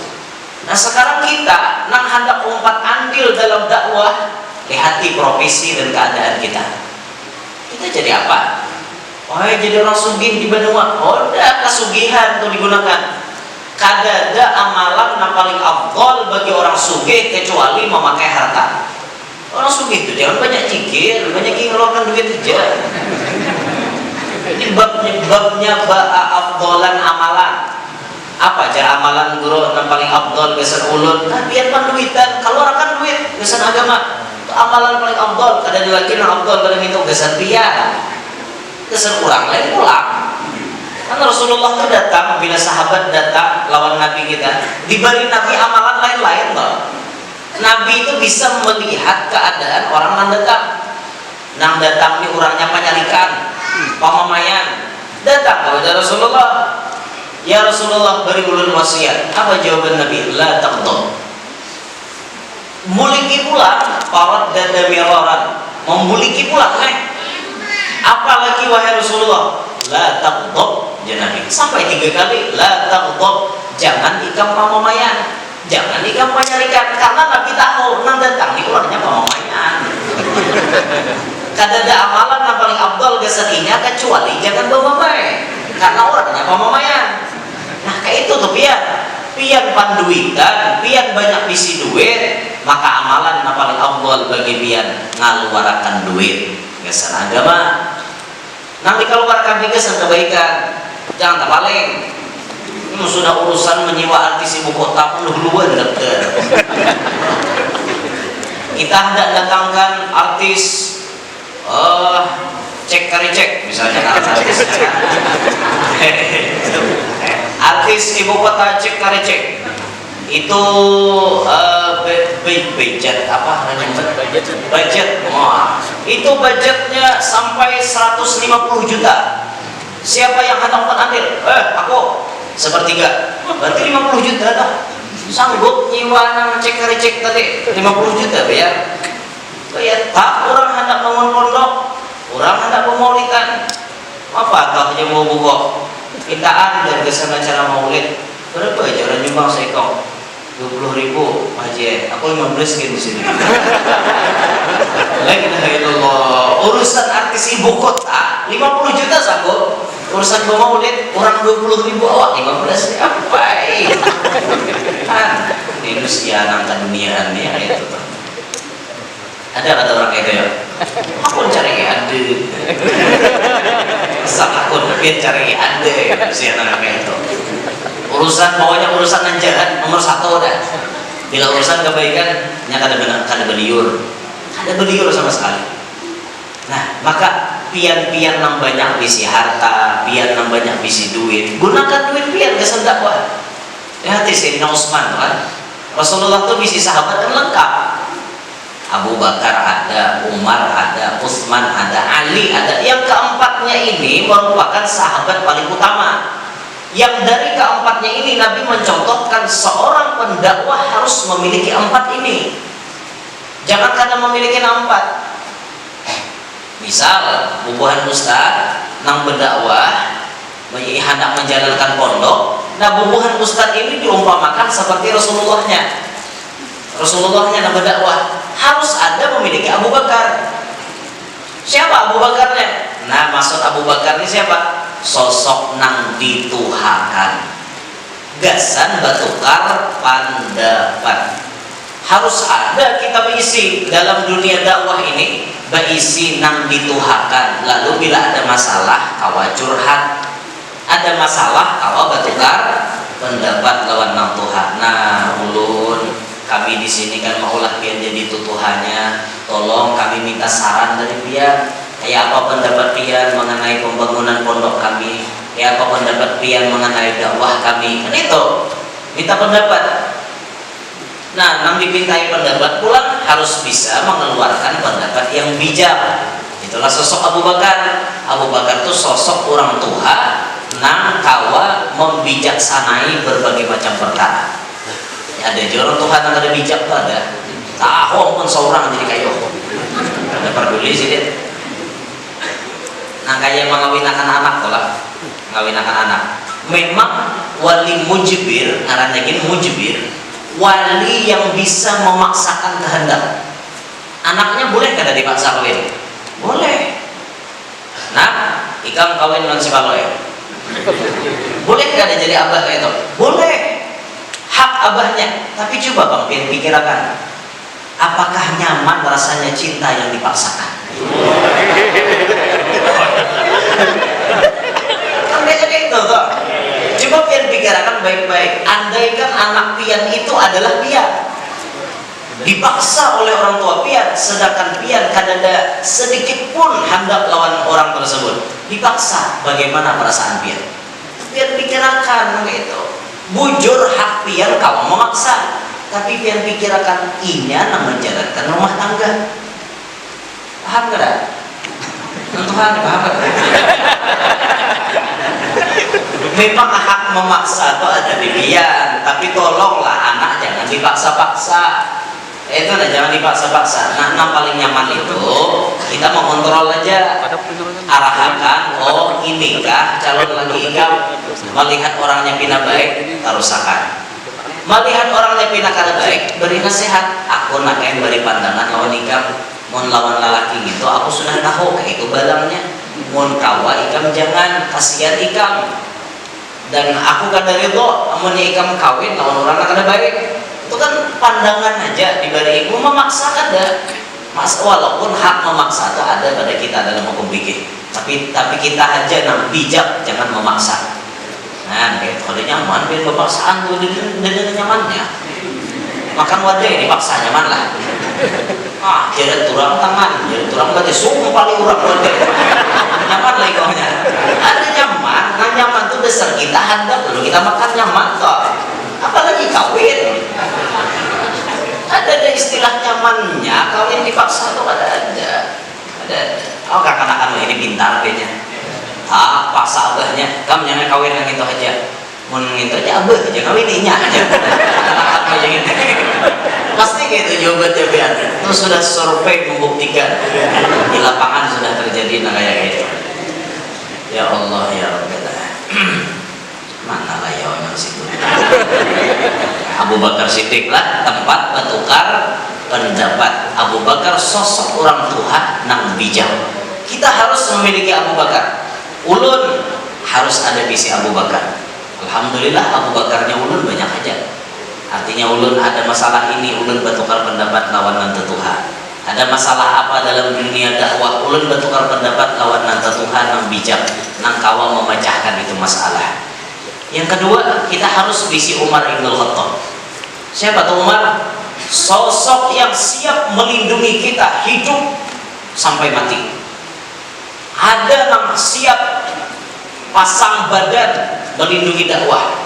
Nah sekarang kita nang hendak umpat andil dalam dakwah, lihati profesi dan keadaan kita. Kita jadi apa? Oh jadi orang sugih di Benua. Oh udah kesugihan tuh digunakan. Kada ada amalan yang paling afdol bagi orang sugih kecuali memakai harta. Orang sugih itu jangan banyak cikir, banyak ngeluarkan duit aja. Ini babnya afdolan amalan. Apa cara amalan guru yang paling afdol kesan ulun? Nah, biar penduitan, keluarkan duit kesan agama. Amalan paling afdol, kada ada lagi yang afdol kadang itu kesan biar. Kesan orang lain pulang. Kan Rasulullah itu datang bila sahabat datang lawan Nabi kita, diberi Nabi amalan lain-lain loh. Nabi itu bisa melihat keadaan orang yang datang. Nang datang ini orangnya penyalikan, pamamayan. Datang kepada Rasulullah. Ya Rasulullah beri ulun wasiat. Apa jawaban Nabi? La taqdam. Muliki pulang, parat dada miraran. Membuliki pulang, apalagi wahai Rasulullah? La taqdam. Nabi sampai 3 kali. La taqdam. Jangan ikam pamamayan. Jangan ikam penyalikan. Karena Nabi tahu nang datang ini orangnya pamamayan. Kada ada amalan yang paling abdul keseninya kecuali jangan pamamai. Karena orangnya pamamayan. Nah kayak itu tuh pian panduitan, pian banyak bisi duit, maka amalan yang paling afdal bagi pian ngaluarakan duit kesan agama. Nanti keluarkan di kesan kebaikan, jangan terpaling. Ini sudah urusan menyewa artis ibu kota pun duluan dokter. Kita hendak datangkan artis cek misalnya artis kota cek karecek itu budget apa namanya, budget, wah itu budgetnya sampai 150 juta. Siapa yang hendak ambil? Aku sepertiga, berarti 50 juta dah. Sanggup nyiwa nang cek karecek tadi 50 juta bayar. Ya tak, orang hendak bangun pondok, orang hendak pemaulidan, apakah dia mau buka kitaan dan kesana cara maulid? Berapa aja orang nyumbang sekong? 20.000 Haji, aku 15 gitu sini. La ilaha illallah. Urusan artis ibu kota 50 juta sanggup. Urusan maulid orang 20.000 awak 15 apa? Ini manusia nangka duniaan ya itu. Ada kata orang kayak gitu ya? Aku cari ada. Sama aku mungkin cari ada manusia nangka kayak itu. Urusan pokoknya urusan nanjaran nomor 1 dah. Bila urusan kebaikan nya kada beliur sama sekali. Nah, maka pian-pian nang banyak bisi harta, pian nang banyak bisi duit, gunakan duit pian ke dakwah. Ya hati Sayyidina Utsman kan. Rasulullah tuh bisi sahabat kan lengkap. Abu Bakar ada, Umar ada, Utsman ada, Ali ada. Yang keempatnya ini merupakan sahabat paling utama. Yang dari keempatnya ini Nabi mencontohkan seorang pendakwah harus memiliki 4 ini. Jangan karena memiliki 4. Misal bubuhan ustaz nang berdakwah hendak menjalankan pondok, nah bubuhan ustaz ini diumpamakan seperti Rasulullahnya nang berdakwah harus ada memiliki Abu Bakar. Siapa Abu Bakarnya? Nah, maksud Abu Bakar ini siapa? Sosok nang dituhakan, gasan batukar pendapat. Harus ada kita berisi dalam dunia dakwah ini, berisi nang dituhakan. Lalu bila ada masalah kawa curhat, ada masalah kawa batukar pendapat lawan nang Tuhan. Nah ulun kami di sini kan maulah pian jadi tutuhannya, tolong kami minta saran dari pian. Kayak apa pendapat pian mengenai pembangunan pondok kami? Kayak apa pendapat pian mengenai dakwah kami? Kan itu, minta pendapat. Nah, nang dipintai pendapat pulang harus bisa mengeluarkan pendapat yang bijak. Itulah sosok Abu Bakar. Abu Bakar itu sosok orang tua nang kawa membijaksanai berbagai macam perkara. Ya, ada orang Tuhan yang ada bijak tuh ada. Tahu pun seorang jadi kayak ada peduli sih dia. Nah kayak mengawinkan anak lah, mengawinkan anak. Memang wali mujibir, ngarannya gini mujibir, wali yang bisa memaksakan kehendak. Anaknya boleh kada dipaksa kawin? Boleh. Nah, ikam kawin dengan si Paloy. Boleh kada jadi abah kayak itu? Boleh. Hak abahnya. Tapi coba bang, pikirkan, apakah nyaman rasanya cinta yang dipaksakan? Kan beda kayak itu toh. Coba pian pikirkan baik-baik. Andaikan anak pian itu adalah pian, dipaksa oleh orang tua pian, sedangkan pian kan ada sedikit pun hendak lawan orang tersebut, dipaksa, bagaimana perasaan pian? Pian pikirkan begitu. Bujur hak pian kamu memaksa, tapi pian pikirkan inya nang menjalankan rumah tangga. Paham gak? Tuhan paham gak? Memang hak memaksa itu ada di pian, tapi tolonglah anak jangan dipaksa-paksa. Itu lah, jangan dipaksa-paksa. Nah, yang paling nyaman itu kita mengontrol aja, arahkan. Oh inikah calon lagi ikam, melihat orangnya pina baik tarusakan, melihat orangnya pina kada baik beri nasihat. Aku nak yang beri pandangan lawan ikam, mon lawan lalaki itu aku sudah tahu kayak itu balangnya. Mon kawa ikam jangan, kasihan ikam. Dan aku kada ridho amun ikam kawin lawan orang kada baik. Itu kan pandangan aja, dibanding ilmu memaksa ada. Mas, walaupun hak memaksa itu ada pada kita dalam hukum fikih, tapi kita aja nang bijak, jangan memaksa. Nah, kayak kalau nyaman, biar pemaksaan tuh dengan nyamannya. Makan wadah dipaksa nyaman lah. Jadi turang tangan, jadi turang berarti sumpah paling urang wadah. Nyaman lah ikutnya. Ada nyaman, nah nyaman tuh dasar kita hendak dulu kita makan nyaman toh, apalagi kawin. Ada istilah nyamannya, kawin dipaksa tuh ada. Oh kakak-kakak ini pintar kayaknya. Paksa abahnya, kamu jangan kawin yang itu aja. Mau itu aja abah aja kawininya aja. Kakak aja gitu. Pasti gitu jawabannya biar. Itu sudah survei membuktikan di lapangan sudah terjadi kayak gitu. Ya Allah ya Rabbi. Mana lah ya orang situ. Abu Bakar Siddiq lah tempat bertukar pendapat. Abu Bakar sosok orang tua nang bijak. Kita harus memiliki Abu Bakar. Ulun harus ada visi Abu Bakar. Alhamdulillah Abu Bakarnya ulun banyak aja. Artinya ulun ada masalah ini, ulun bertukar pendapat lawan nanta Tuhan. Ada masalah apa dalam dunia dakwah, ulun bertukar pendapat lawan nanta Tuhan nang bijak, nang kawa memecahkan itu masalah. Yang kedua, kita harus visi Umar Ibn Khattab. Siapa tuh Umar? Sosok yang siap melindungi kita hidup sampai mati. Ada yang siap pasang badan melindungi dakwah.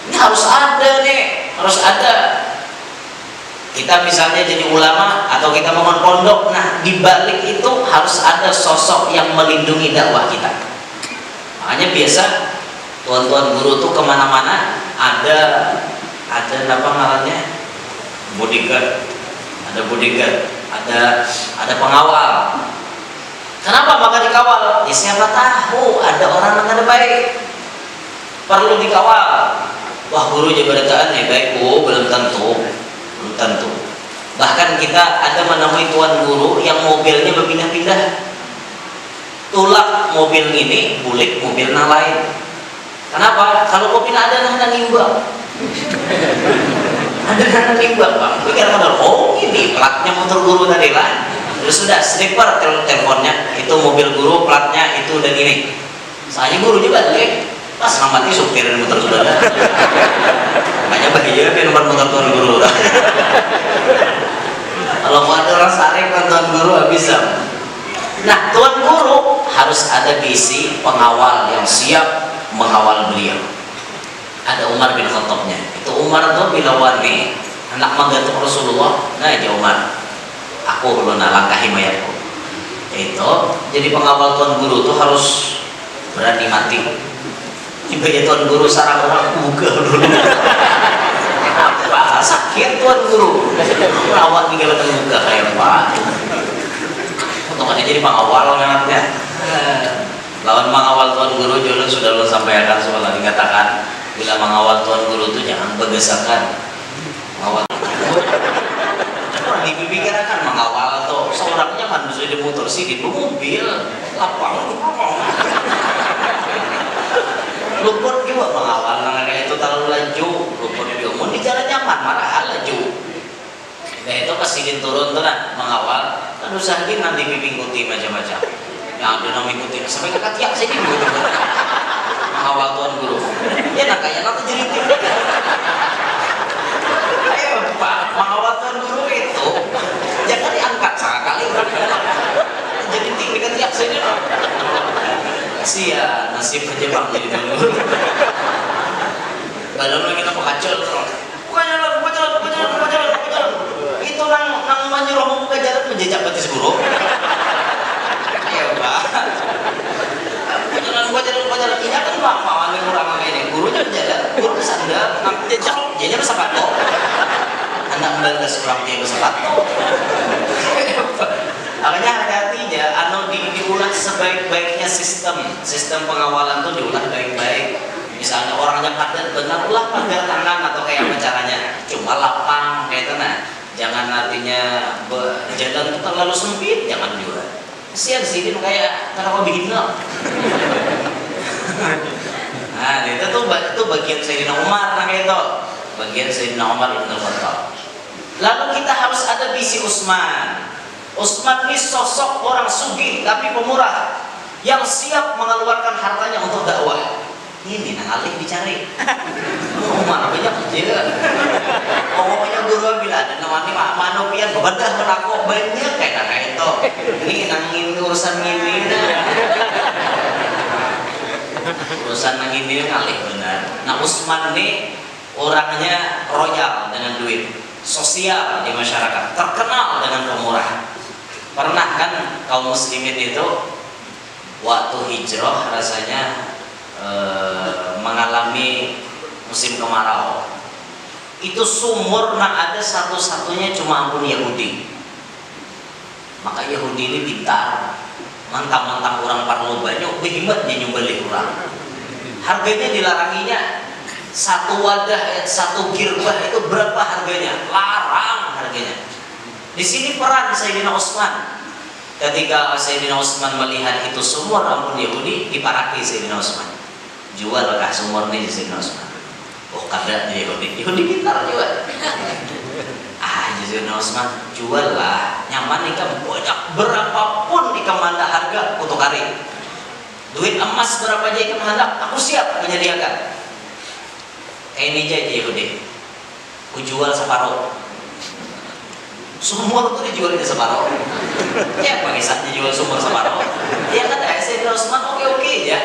Ini harus ada nih, harus ada. Kita misalnya jadi ulama atau kita bangun pondok, nah di balik itu harus ada sosok yang melindungi dakwah kita. Makanya biasa tuan-tuan guru tuh kemana-mana ada apa namanya, bodyguard, ada pengawal. Kenapa maka dikawal? Ya siapa tahu ada orang yang ada baik, perlu dikawal. Wah guru jabatan baik, belum tentu. Bahkan kita ada menemui tuan guru yang mobilnya berpindah-pindah. Tulak mobil ini, bulik mobil yang lain. Kenapa? Kalau kopi ada nang imbang. Ada nang imbang, Bang. Pikir modal, oh ini platnya motor guru tadi lah. Terus sudah slipper teleponnya, itu mobil guru, platnya itu dan ini. Saya guru juga balik. Pas mati supir motor sudah ada. Makanya bahaya kan nomor motor tuan guru. Kalau mau ada orang saring tuan guru habis. Nah, tuan guru harus ada visi pengawal yang siap mengawal beliau. Ada Umar bin Khattabnya. Itu Umar tuh bila wani anak menggantung Rasulullah. Nah, aja Umar. Aku belum langkahi mayatku. Itu jadi pengawal tuan guru tuh harus berani mati. Ibadah tuan guru sarang orang buka dulu. Apa sakit tuan guru? Awak tinggal buka kayak apa? Untuk jadi pengawal nantinya. Lawan mengawal tuan guru Jodoh sudah lo sampaikan soal dikatakan bila mengawal tuan guru itu jangan bergesakan. Mengawal dipikirkan mengawal atau seorangnya manusia di motor sih di mobil lapang luput juga mengawal karena kayak itu terlalu laju luput juga mau di jalan nyaman marah laju. Nah itu kesidin turun tuh nah mengawal kan usahain nanti mengikuti macam-macam yang ada nama ikuti sampai ke katiak sini mengawal tuan guru ya nah kayak nanti jadi tim. Ayo Pak mengawal tuan guru itu jangan diangkat sekali jadi tinggi ketiak sini. Kasihan nasib kejebak jadi dulu. Balon lagi apa kacau bukan jalan itu nang menyuruh membuka jalan menjejak batis guru. Ayo Pak buka jalan ini kan mau kurang ini gurunya jalan guru kesandar nang jejak jadinya bersepatu anak muda seorang dia bersepatu. Makanya hati-hatinya diulah sebaik-baiknya sistem pengawalan itu diulah baik-baik. Misalnya orangnya padat benar ulah pagar tangan atau kayak apa caranya cuma lapang kayak itu nah jangan artinya jalan itu terlalu sempit jangan juga kesian sih ini kayak kenapa bikin lo. Nah itu bagian Sayyidina Umar nah kayak itu bagian Sayyidina Umar Ibn Khattab. Lalu kita harus ada visi Utsman. Utsman ini sosok orang sugih tapi pemurah yang siap mengeluarkan hartanya untuk dakwah. Ini nang alih dicari. Umar banyak aja. Pokoknya guru bilang ada namanya mak manopian bebedah berlaku banyak kayak itu. Ini nangin urusan ini. Urusan nang ini ngalih benar. Nah Utsman ini orangnya royal dengan duit, sosial di masyarakat, terkenal dengan pemurah. Pernah kan kaum muslimin itu waktu hijrah rasanya mengalami musim kemarau. Itu sumur nak ada satu-satunya cuma ampun Yahudi. Maka Yahudi ini pintar, mantap-mantap orang parlo banyak, behemat dia nyumbeli orang. Harganya dilaranginya. Satu wadah, satu girbah itu berapa harganya? Larang harganya. Di sini peran Sayyidina Utsman. Ketika Sayyidina Utsman melihat itu sumur ampun Yahudi, diparaki Sayyidina Utsman. Jualkah sumur ini Sayyidina Utsman? Oh kada dia Yahudi pintar juga. Sayyidina Utsman, jual lah, nyaman ikam banyak, berapapun ikam hendak harga untuk kari. Duit emas berapa aja ikam hendak, aku siap menyediakan. Ini jadi Yahudi, aku jual separuh. Sumur itu dijual di separuh. Ya pakai saatnya jual sumur separuh. Dia kata Sayyidina Utsman oke ya.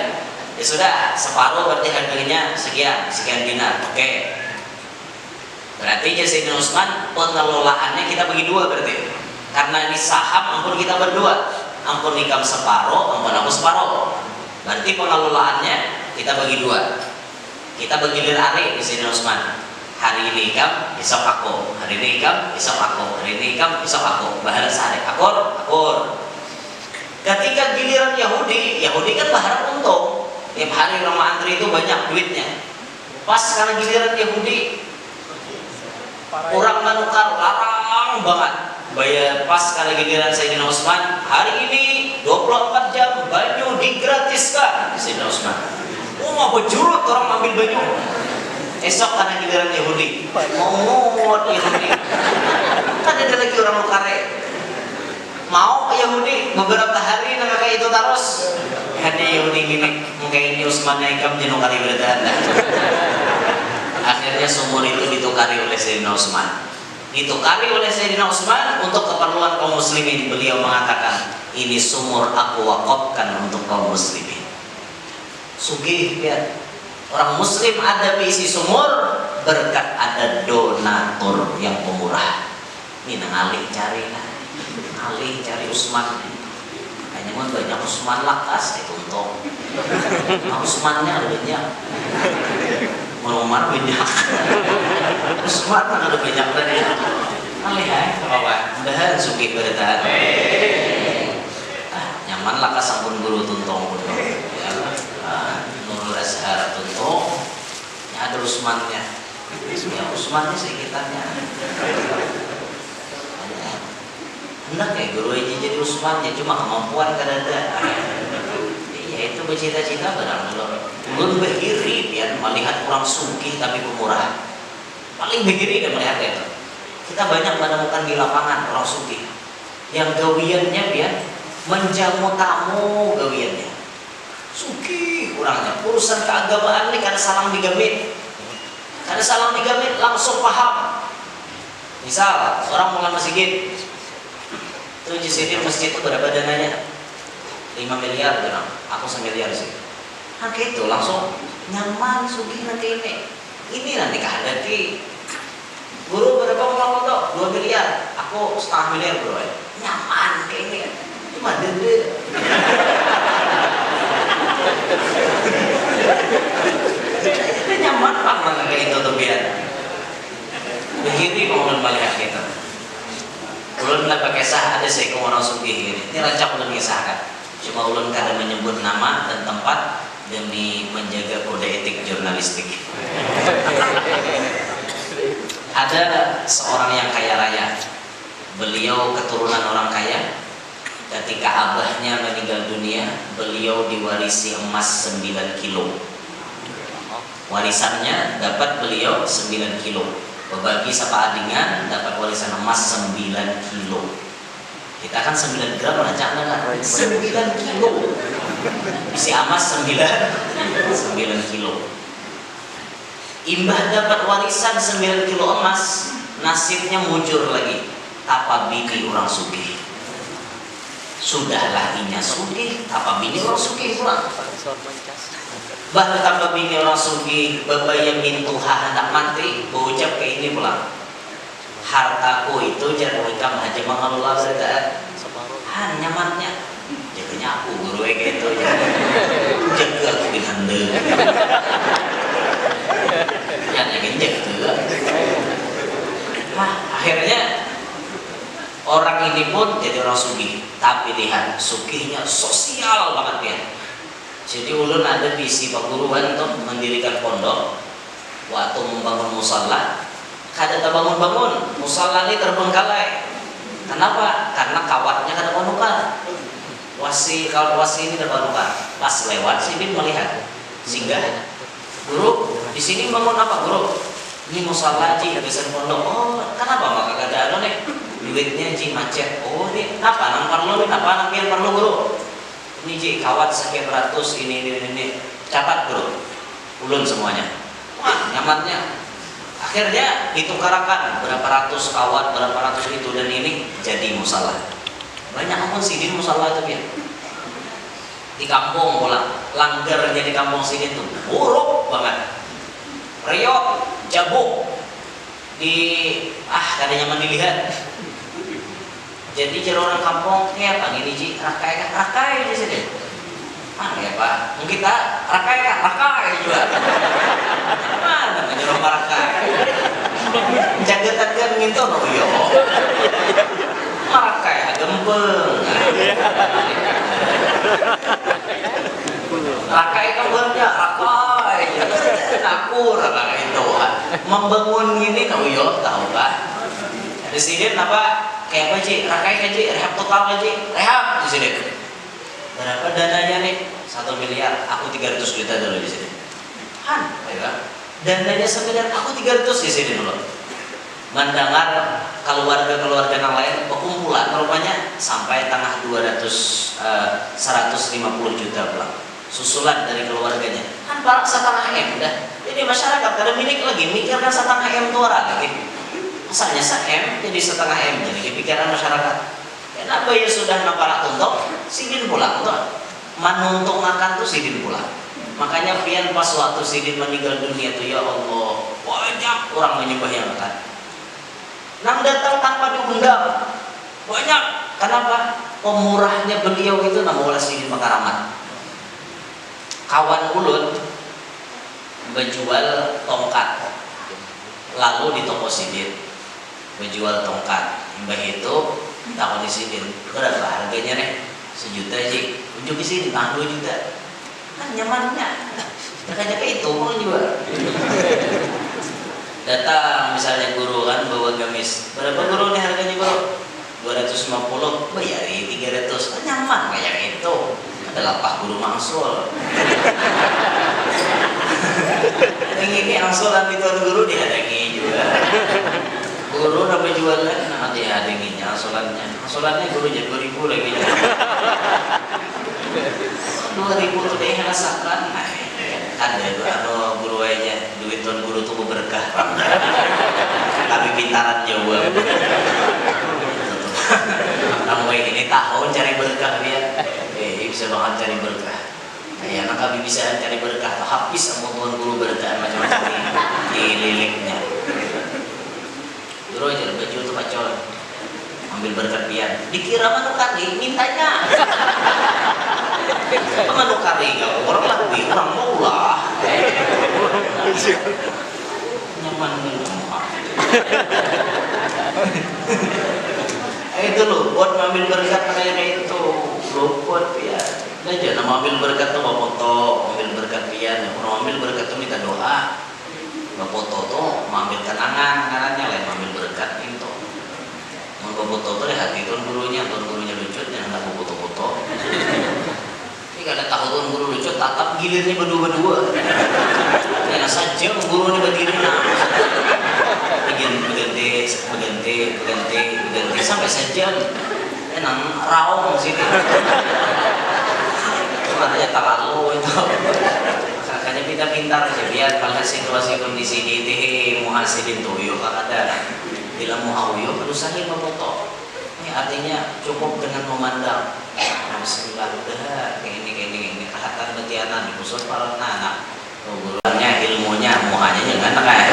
Ya sudah, separuh berarti harganya sekian dinar. Oke. Berarti Sayyidina Utsman pengelolaannya kita bagi dua berarti. Karena ini saham ampun kita berdua. Ampun ikam separuh, ampun aku separuh. Berarti pengelolaannya kita bagi dua. Kita bagi hari di Sayyidina Utsman. Hari ini ikam, besok aku. Hari ini ikam, besok aku. Hari ini ikam, besok aku. Bahar sehari akur. Ketika giliran Yahudi kan berharap untung. Tiap hari orang antri itu banyak duitnya. Pas karena giliran Yahudi, orang menukar larang banget. Bayar pas kali giliran Sayyidina Utsman, hari ini 24 jam banyu digratiskan Sayyidina Utsman. Mau berjurut orang ambil banyu. Esok karena giliran Yahudi, mau muat Yahudi. Kan ada lagi orang nukare. Mau ke Yahudi beberapa hari nak kayak itu terus. Hanya Yahudi gini, mungkin ini Utsman naikam jenukari berada. Akhirnya sumur itu ditukari oleh Sayyidina Utsman. Ditukari oleh Sayyidina Utsman untuk keperluan kaum muslimin. Beliau mengatakan, ini sumur aku wakafkan untuk kaum muslimin. Sugih lihat, orang muslim ada isi sumur berkat ada donatur yang pemurah. Ini ngalih cari Utsman. Hanya banyak Utsman lakas itu untung. Utsmannya banyak. Umar banyak. Utsman kan ada banyak tadi. Alih apa? Mudahan sugih bertahan. Nyaman lah kasampun guru tuntung. Nurul Azhar tuntung. Ada Utsmannya. Ya Utsmannya sekitarnya. Hendak ya guru aja jadi Utsmannya, cuma kemampuan kadada. Ya itu bercita-cita barang ulun behiri biar melihat orang sugih tapi pemurah. Paling behiri dan melihat itu. Kita banyak menemukan di lapangan orang sugih yang gawiannya biar menjamu tamu gawiannya. Sugih orangnya. Urusan keagamaan ini karena salam digamit. Langsung paham. Misal orang mau masjid, itu di sini masjid itu berapa dananya? 5 miliar bilang, aku 1 miliar sih. Nah gitu langsung nyaman sugih nanti ini nanti kehadati guru berapa uang untuk 2 miliar, aku 1/2 miliar bro. Nyaman kayak ini cuma dede. Itu nyaman banget kayak itu tuh biar begini mau melihat kita. Ulun nggak pakai sah ada saya orang sugih ini rancak ulun kisahkan. Cuma ulun kada menyebut nama dan tempat demi menjaga kode etik jurnalistik. Ada seorang yang kaya raya. Beliau keturunan orang kaya. Ketika abahnya meninggal dunia, beliau diwarisi emas 9 kilo. Warisannya dapat beliau 9 kilo. Berbagi sama adingan dapat warisan emas 9 kilo. Kita kan 9 gram rancak enggak? 9 kilo. Isi emas 9 kilo. Imbah dapat warisan 9 kilo emas, nasibnya mujur lagi. Tapa bini orang sugih. Sudahlah inya sugih, apa bini orang sugih pulang. Bah tambah bini orang sugih, bebayang mintuha hendak mati, berucap ke ini pulang. Hartaku itu jangan nikam aja mengelola sedaan. Nyamannya, jadinya aku guru gitu ya. Jaga aku di hande. Yang jaga. Nah, akhirnya orang ini pun jadi orang sugih, tapi lihat sugihnya sosial banget ya. Jadi ulun ada visi perguruan untuk mendirikan pondok. Waktu membangun musala, kada terbangun-bangun, musala ini terbengkalai. Kenapa? Karena kawatnya kada menukar. Kawat wasi ini terbangun. Pas lewat sini melihat, singgah. Guru, di sini bangun apa guru? Ini musala ji, habisan pondok. Oh, kenapa maka kada ada nih? Duitnya ji macet. Oh, ini apa? Nang perlu nih, apa nang pian perlu guru? Ini ji kawat sekian ratus ini. Catat guru. Ulun semuanya. Wah, nyamannya. Akhirnya ditukarakan berapa ratus kawat, berapa ratus itu dan ini jadi musala. Banyak ampun sidin musala itu ya. Di kampung pula, langgarnya di kampung sidin tuh buruk banget. Riok, jabuk di kada nyaman dilihat. Jadi jadi orang kampung kayak apa gini ji rakai di sini. Ya Pak, mungkin kita rakai juga. Mana menyuruh rakai? Jaga-jaga gitu no yo. Rakai gembeng. Rakai gembengnya rakai. Aku rakai itu. Membangun gini no yo tahu kan? Di sini apa? Kayak apa ji? Rakai aja, rehab total aja, rehab di sini. Berapa dananya nih? 1 miliar, aku 300 juta dulu di sini. Ya. Dananya 1 miliar, aku 300 di sini dulu. Mendengar keluarga yang lain perkumpulan rupanya sampai tengah 150 juta pulang. Susulan dari keluarganya. Kan para 1,5 M dah. Jadi masyarakat kada milik lagi mikirkan 1,5 M itu orang lagi. Asalnya 1 M jadi 1,5 M jadi pikiran masyarakat. Kenapa ya sudah nampak tuntuk, sidin pulang tuh. Manuntung akan tuh sidin pulang. Makanya pian pas waktu sidin meninggal dunia tuh ya Allah, banyak orang menyembah yang akan. Nang datang tanpa diundang. Banyak. Kenapa? Pemurahnya beliau itu nama oleh sidin Makaramat. Kawan ulun menjual tongkat. Lalu di toko sidin menjual tongkat. Mbah itu takon di sini, berapa harganya nih? 1 juta sih, unjuk di sini 2 juta. Kan nyamannya, makanya kayak itu mau juga. Datang misalnya guru kan bawa gamis, berapa guru nih harganya guru? 250, bayari 300, kan nyaman kayak itu. Adalah Pak Guru Mangsul. Ini angsuran itu guru dihadangi juga. Guru dapat jualan, nanti hadanginya angsurannya guru jadi 2.000 lagi. 2.000 tuh dia rasakan. Ada guru aja duit tuan guru tuh berkah. Tapi pintaran jauh. Kamu ini tahun cari berkah dia. Bisa banget cari berkah. Kayak anak kami bisa cari berkah. Habis sama tuan guru berkah macam-macam di liliknya. Guru aja baju tuh pacol. Ambil berkat dia. Dikira manukari mintanya. Manukari enggak orang lebih orang maulah. Nyaman semua. Itu loh buat ngambil berkat kayak itu. Buat ya. Nah jangan ngambil berkat tuh foto, ambil berkat dia. Orang ambil berkat tuh minta doa. Foto tuh mengambil kenangan, karena lain mengambil berkat itu. Mau foto tuh lihat itu gurunya lucu, jangan tak foto-foto. Ini kada tahu tuh guru lucu, tatap gilirnya berdua-berdua. Karena saja guru ini berdiri berganti sampai sejam. Nang raung sini. Makanya tak lalu itu. Makanya kita pintar aja biar pada situasi kondisi di muhasidin tuh yuk ada bila muhawiyuk harus saling memotong artinya cukup dengan memandang bismillah udah kayak ini kahatan betianan diusul para anak guruannya ilmunya muanya jangan kayak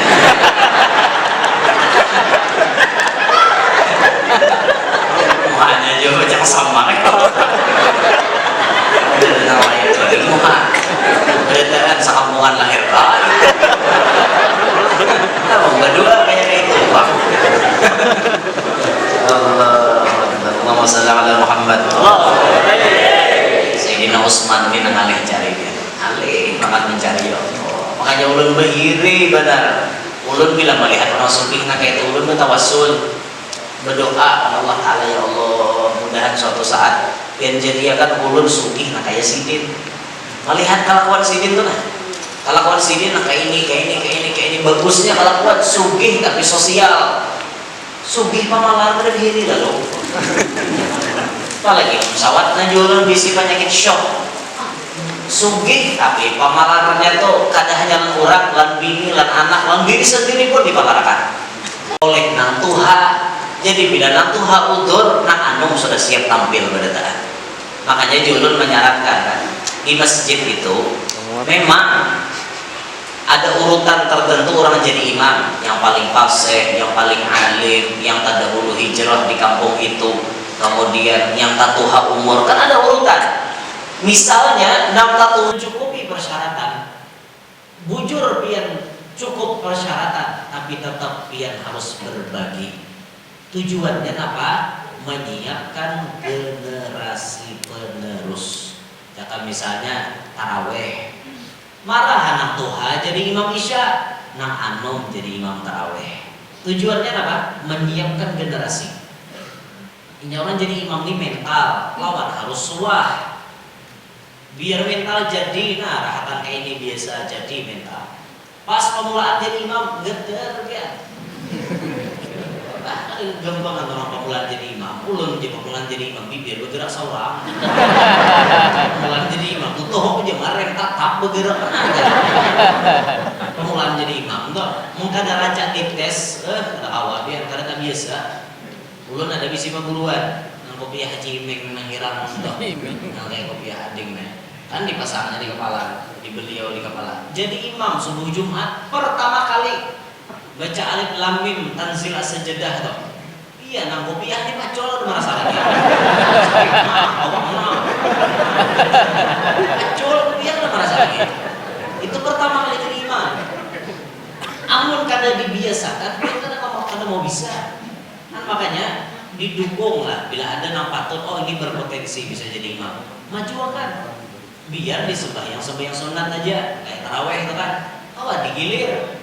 muanya juga macam sama kan namanya ilmu berdaan sekampungan lahir kali berdua kayak itu Pak. Allahumma shalli ala Muhammad. Sayyidina Utsman bin Alih cari dia. Alih makan mencari ya Allah. Makanya ulun bahiri benar. Ulun bila melihat orang sugih nak kayak itu ulun bertawassul berdoa Allah Taala ya Allah mudahan suatu saat yang jadikan ulun sugih nak kayak Sidin. Melihat kelakuan Sidin tuh nah. Kelakuan Sidin nak kayak ini bagusnya kelakuan sugih tapi sosial. Sugih pamalar terhiri lalu. Apalagi pesawat najulun bisi penyakit shock. Sugih tapi pamalarannya tuh kadahnya kurang lan bini lan anak lan diri sendiri pun dipalarkan. Oleh nang tuha. Jadi bila nang tuha udur nang anung sudah siap tampil berdataan. Makanya julun menyarankan kan, di masjid itu memang ada urutan tertentu orang jadi imam, yang paling fasih, yang paling alim, yang terdahulu hijrah di kampung itu, kemudian yang tatuha umur, kan ada urutan. Misalnya 6 tatu mencukupi persyaratan, bujur pian cukup persyaratan, tapi tetap pian harus berbagi. Tujuannya apa? Menyiapkan generasi penerus. Kata misalnya taraweh. Marah anak tuha jadi imam isya, nang anom jadi imam taraweh. Tujuannya apa? Menyiapkan generasi. Ini orang jadi imam ini mental, lawan harus suah. Biar mental jadi, nah rahatan kayak ini biasa jadi mental. Pas pemulaan jadi imam, geder ya. Gampang orang pemulaan jadi imam, ulun jadi pemulaan jadi imam, bibir bergerak seorang. Pemulaan jadi imam, tuh aja mareng tatap bergerak aja. Pemulaan jadi imam, tuh mungkin ada rancang dites, ada awal biar karena tak biasa. Ulun ada bisi peguluan, nang kopiah haji meng menghirang tuh, nang kayak kopiah ading kan dipasangnya di kepala, dibeliau di kepala. Jadi imam subuh Jumat pertama kali baca alif lam mim tanzil as-sajdah tuh. Iya nang kopiah ini pacol merasa lagi. Pacol kopiah udah merasa lagi. Itu pertama kali jadi imam. Amun kada dibiasakan, kada mau bisa. Kan makanya didukung lah bila ada nang patut oh ini berpotensi bisa jadi imam. Maju kan. Biar di sembahyang sunat aja kayak taraweh itu kan. Oh digilir.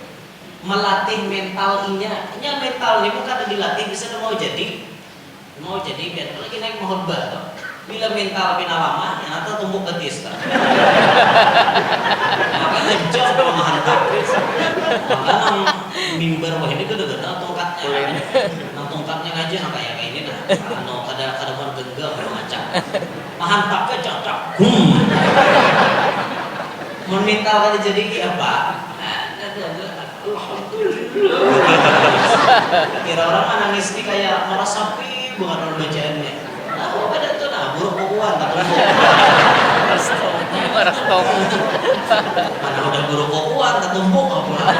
Melatih mental inya mental ini bukan dilatih bisa mau jadi biar lagi naik khotbah tuh bila mental pina lama yang atau tumbuh betis kan makanya jauh menghantar makanya mimbar wah ini gede-gede tongkatnya aja kayak ini nah kada pun genggam macam menghantarnya cocok mental kan jadi apa kira orang nangis ini kayak merasa sapi bukan orang bacaannya. Nah, ada tuh nah buruk kokuan tak tumpuk. Mana udah buruk kokuan tak tumpuk apa?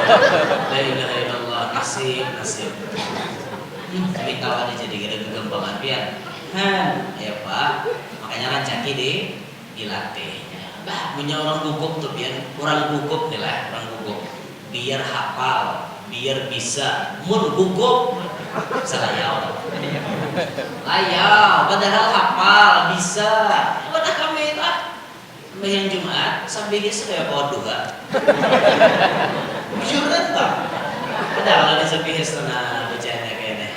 La ilaha illallah nasib. Tapi kalau ada jadi kita kegampangan pian. Ya Pak, makanya rancaki dilatihnya. Bah, punya orang gugup tuh pian, orang gugup nih lah, orang gugup. Biar hafal, biar bisa mun gugup salayau layau padahal hafal bisa wadah kami itu sembahyang Jumat sampai dia sudah bawa duha jurat tak padahal ada sepihi setengah bacanya kayaknya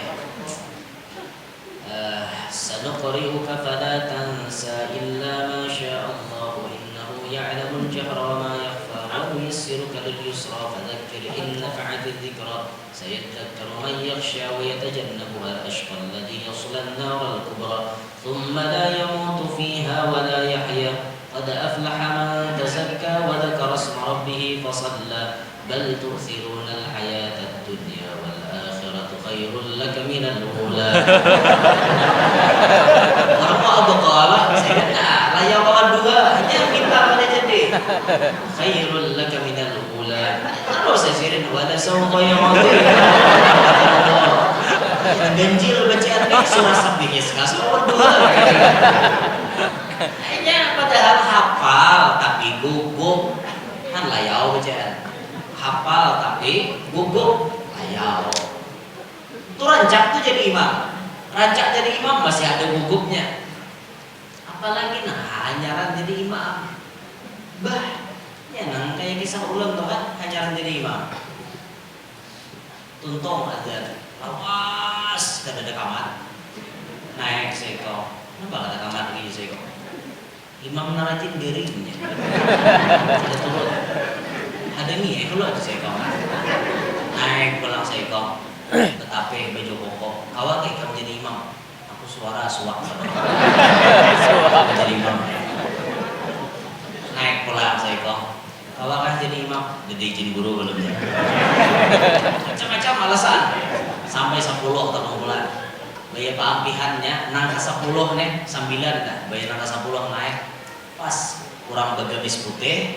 sanuqri'uka fala tansa illa ma syaa Allah innahu ya'lamul jahra wa ma yakhfa ويسرك لليسرى فذكر إن نفعت الذكرى سيذكر من يخشى ويتجنبها الأشقى الذي يصلى النار الكبرى ثم لا يموت فيها ولا يحيا قد أفلح من تزكى وذكر اسم ربه فصلى بل تؤثرون الحياة الدنيا والآخرة khairul laka minal ula. Apa abqala? Saya kata, layak kawan dua, hanya minta pada jadi. Khairul laka minal ula. Terus saya sirin wala sawfa yamati. Ganjil bacaan ini surah sabihnya sekali berdua. Hanya padahal hafal tapi gugup kan layau bacaan. Hafal tapi gugup layau. Itu rancak tuh jadi imam. Rancak jadi imam masih ada gugupnya. Apalagi hanyaran jadi imam. Bah, ya nang kayak kisah ulang tuh kan hanyaran jadi imam. Tuntung azan. Awas, kan ada kamar. Naik seko. Kenapa ada kamar lagi seko? Imam naratin dirinya. Tidak turun. Ada nih, kalau ada seko. Naik pulang seko. Tetapi baju koko. Awak kayak kamu jadi imam. Aku suara suak. Jadi imam. Naik pulang seko. Awak kan jadi imam. Jadi izin guru belum ya? Macam-macam alasan. Sampai 10 atau bulan. Bayar pampihannya nangka 10 nih 9 dah. Bayar nangka 10 naik. Pas kurang begamis putih,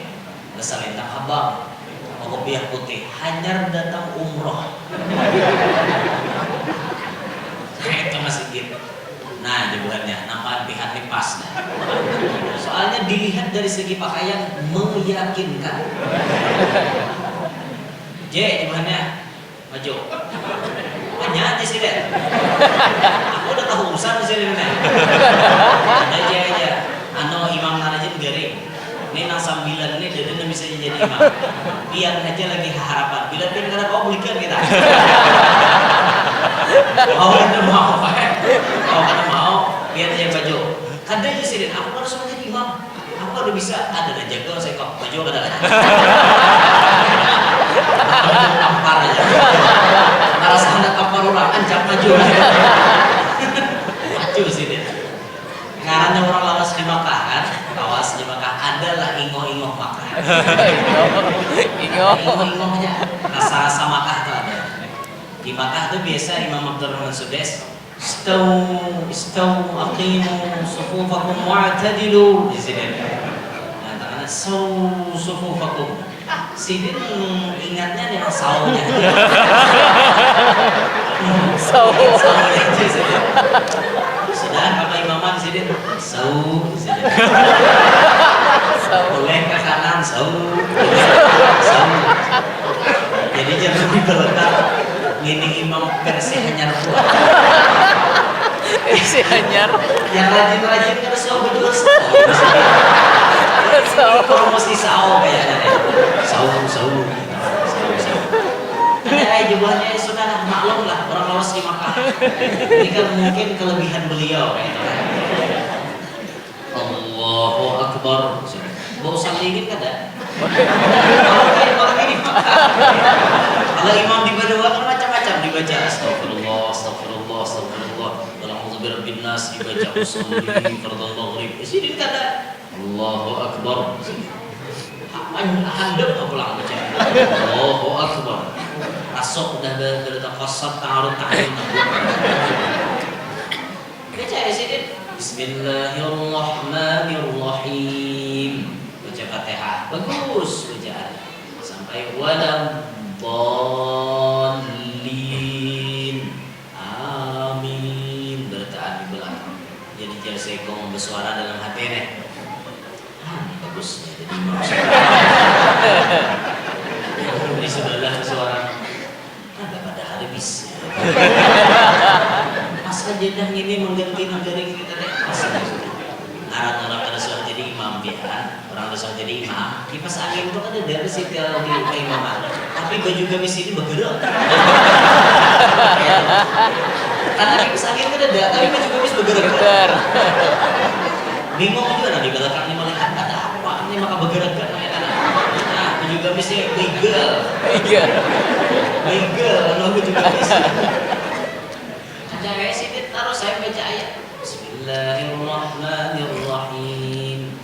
kesalintang abang. Mau kopiah putih, hanyar datang umroh. Itu masih gitu. Nah, jawabannya nampak pihak ini pas. Nah. Soalnya dilihat dari segi pakaian meyakinkan. Jawabannya maju. Hanya aja sih deh. Aku udah tahu urusan di sini nih. Aja. Imam narajin garing. Ini nang 9 ini dia bisa jadi imam. Biar aja lagi harapan. Bila pun karena kau belikan kita. Mau mau. Biar dia baju. Kadang aja sih deh. Aku harus jadi imam. Aku udah bisa. Ada dan jago saya kok baju kadang-kadang. Tampar aja. Harus hendak kapal orang ancam maju. Maju sih dia. Ngarannya orang lawas di Makkah kan, lawas di Makkah adalah ingoh-ingoh Makkah. Ingoh-ingohnya rasa Makkah tuh ada. Di Makkah tuh biasa Imam Abdurrahman Sudes istawu aqimu sufufakum wa'tadilu di sini. Nah, tangannya sufufakum. Sidin ingatnya dengan saunya. Saunya aja Sidin. Sudah apa imaman Sidin? Sau Sidin. Boleh ke kanan sau. Jadi jangan dibeletak. Ini imam versi hanyar buat. Versi hanyar. Yang rajin-rajin kan sau berdua sau. Promosi sau kayaknya deh. Sau. Ada jumlahnya sudah maklum lah orang lawas di Makkah. Ini kan mungkin kelebihan beliau kayak itu. Allahu Akbar. Mau salingin kan ada? Kalau ini kalau imam dibaca kan macam-macam dibaca astagfirullah. Alhamdulillah birabbin nas dibaca usul fardhu maghrib. Sini kan ada Allahu Akbar. Handap pulang baca. Allahu Akbar. Asok udah bertakasat ta'arud ta'arud. Baca ya Sidin. Bismillahirrahmanirrahim. Baca Fatihah. Bagus bacaan. Sampai walam dhalin. Amin. Bertaan di belakang. Jadi jar sekong bersuara dalam hati nih. Bagus jadi imam. Ini sudahlah suara. Ada pada hari bis. Masa jedang ini mengganti negara kita deh. Orang ada soal jadi imam biar orang ada soal jadi imam. Kipas angin itu ada dari situ di imaman. Tapi baju gamis ini bergerak. Karena kipas angin itu ada, tapi baju gamis bergerak. Bingung juga nanti belakangnya melihat ada apa ini maka bergerak kan nah baju gamisnya legal baju gamis ada kayak sini taruh saya baca ayat Bismillahirrahmanirrahim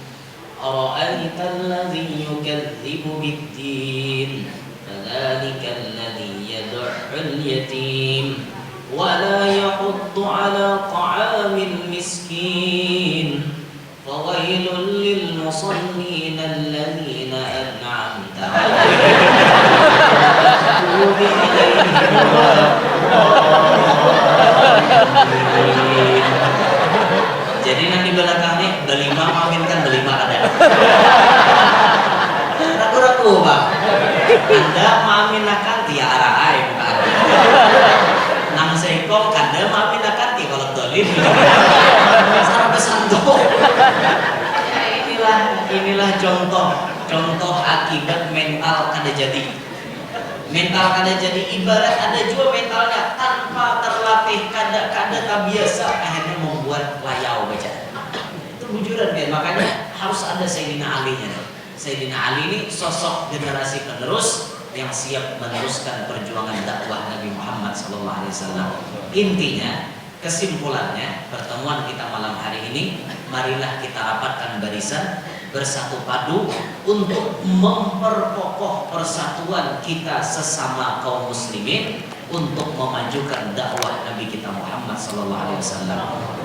ara'aital ladzi yukadzibu bid-din fadzalikal ladzi yad'ul yatim ولا يحض على طعام المسكين فويل للمصلين الذين أنعمت عليهم. Jadi nanti belakangnya belima mawinkan belima ada. Ragu-ragu Pak. Anda maminakan tiara ay bukan. Nang sekong kada maminakan ti kalau dolim. Sarap besanto. Ya inilah contoh akibat mental kada jadi. Mental kada jadi ibarat ada juga mentalnya tanpa terlatih kada terbiasa akhirnya membuat layau baca. Itu bujuran kan, makanya harus ada Sayyidina Ali-nya. Sayyidina Ali ini sosok generasi penerus yang siap meneruskan perjuangan dakwah Nabi Muhammad SAW. Intinya, kesimpulannya pertemuan kita malam hari ini, marilah kita rapatkan barisan bersatu padu untuk memperkokoh persatuan kita sesama kaum muslimin untuk memajukan dakwah Nabi kita Muhammad SAW.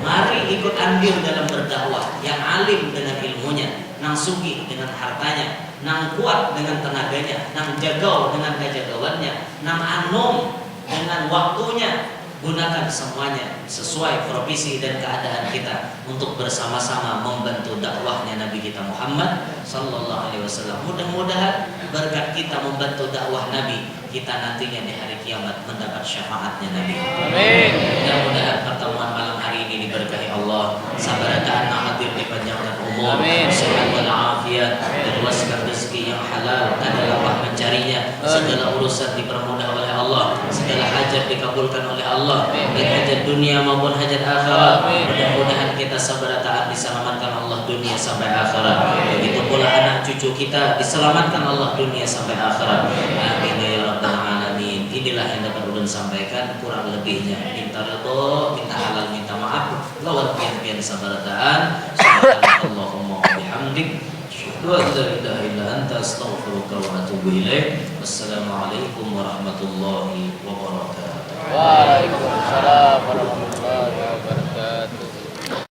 Mari ikut andil dalam berdakwah, yang alim dengan ilmunya, nang sugih dengan hartanya, nang kuat dengan tenaganya, nang jagau dengan kejagauannya, nang anom dengan waktunya. Gunakan semuanya sesuai profesi dan keadaan kita untuk bersama-sama membantu dakwahnya Nabi kita Muhammad sallallahu alaihi wasallam. Mudah-mudahan berkat kita membantu dakwah Nabi, kita nantinya di hari kiamat mendapat syafaatnya Nabi. Amin. Mudah-mudahan pertemuan malam hari ini diberkahi Allah. Sabarataan hadir dipanjangkan umur, sehat walafiat, diluaskan rezeki yang halal, ada lapang mencarinya, segala urusan dipermudah oleh Allah, segala hajat dikabulkan oleh Allah, baik hajat dunia maupun hajat akhirat. Mudah-mudahan kita sabarataan diselamatkan Allah dunia sampai akhirat. Begitu pula anak cucu kita diselamatkan Allah dunia sampai akhirat. Amin ya rabbal alamin. Inilah yang dapat ulun sampaikan, kurang lebihnya minta ridho, minta halal, minta maaf. Lawan pian-pian sabarataan. Subhanallahumma wa bihamdik, asyhadu an la ilaha illa anta, astaghfiruka wa atubu ilaik. Wassalamualaikum warahmatullahi wabarakatuh.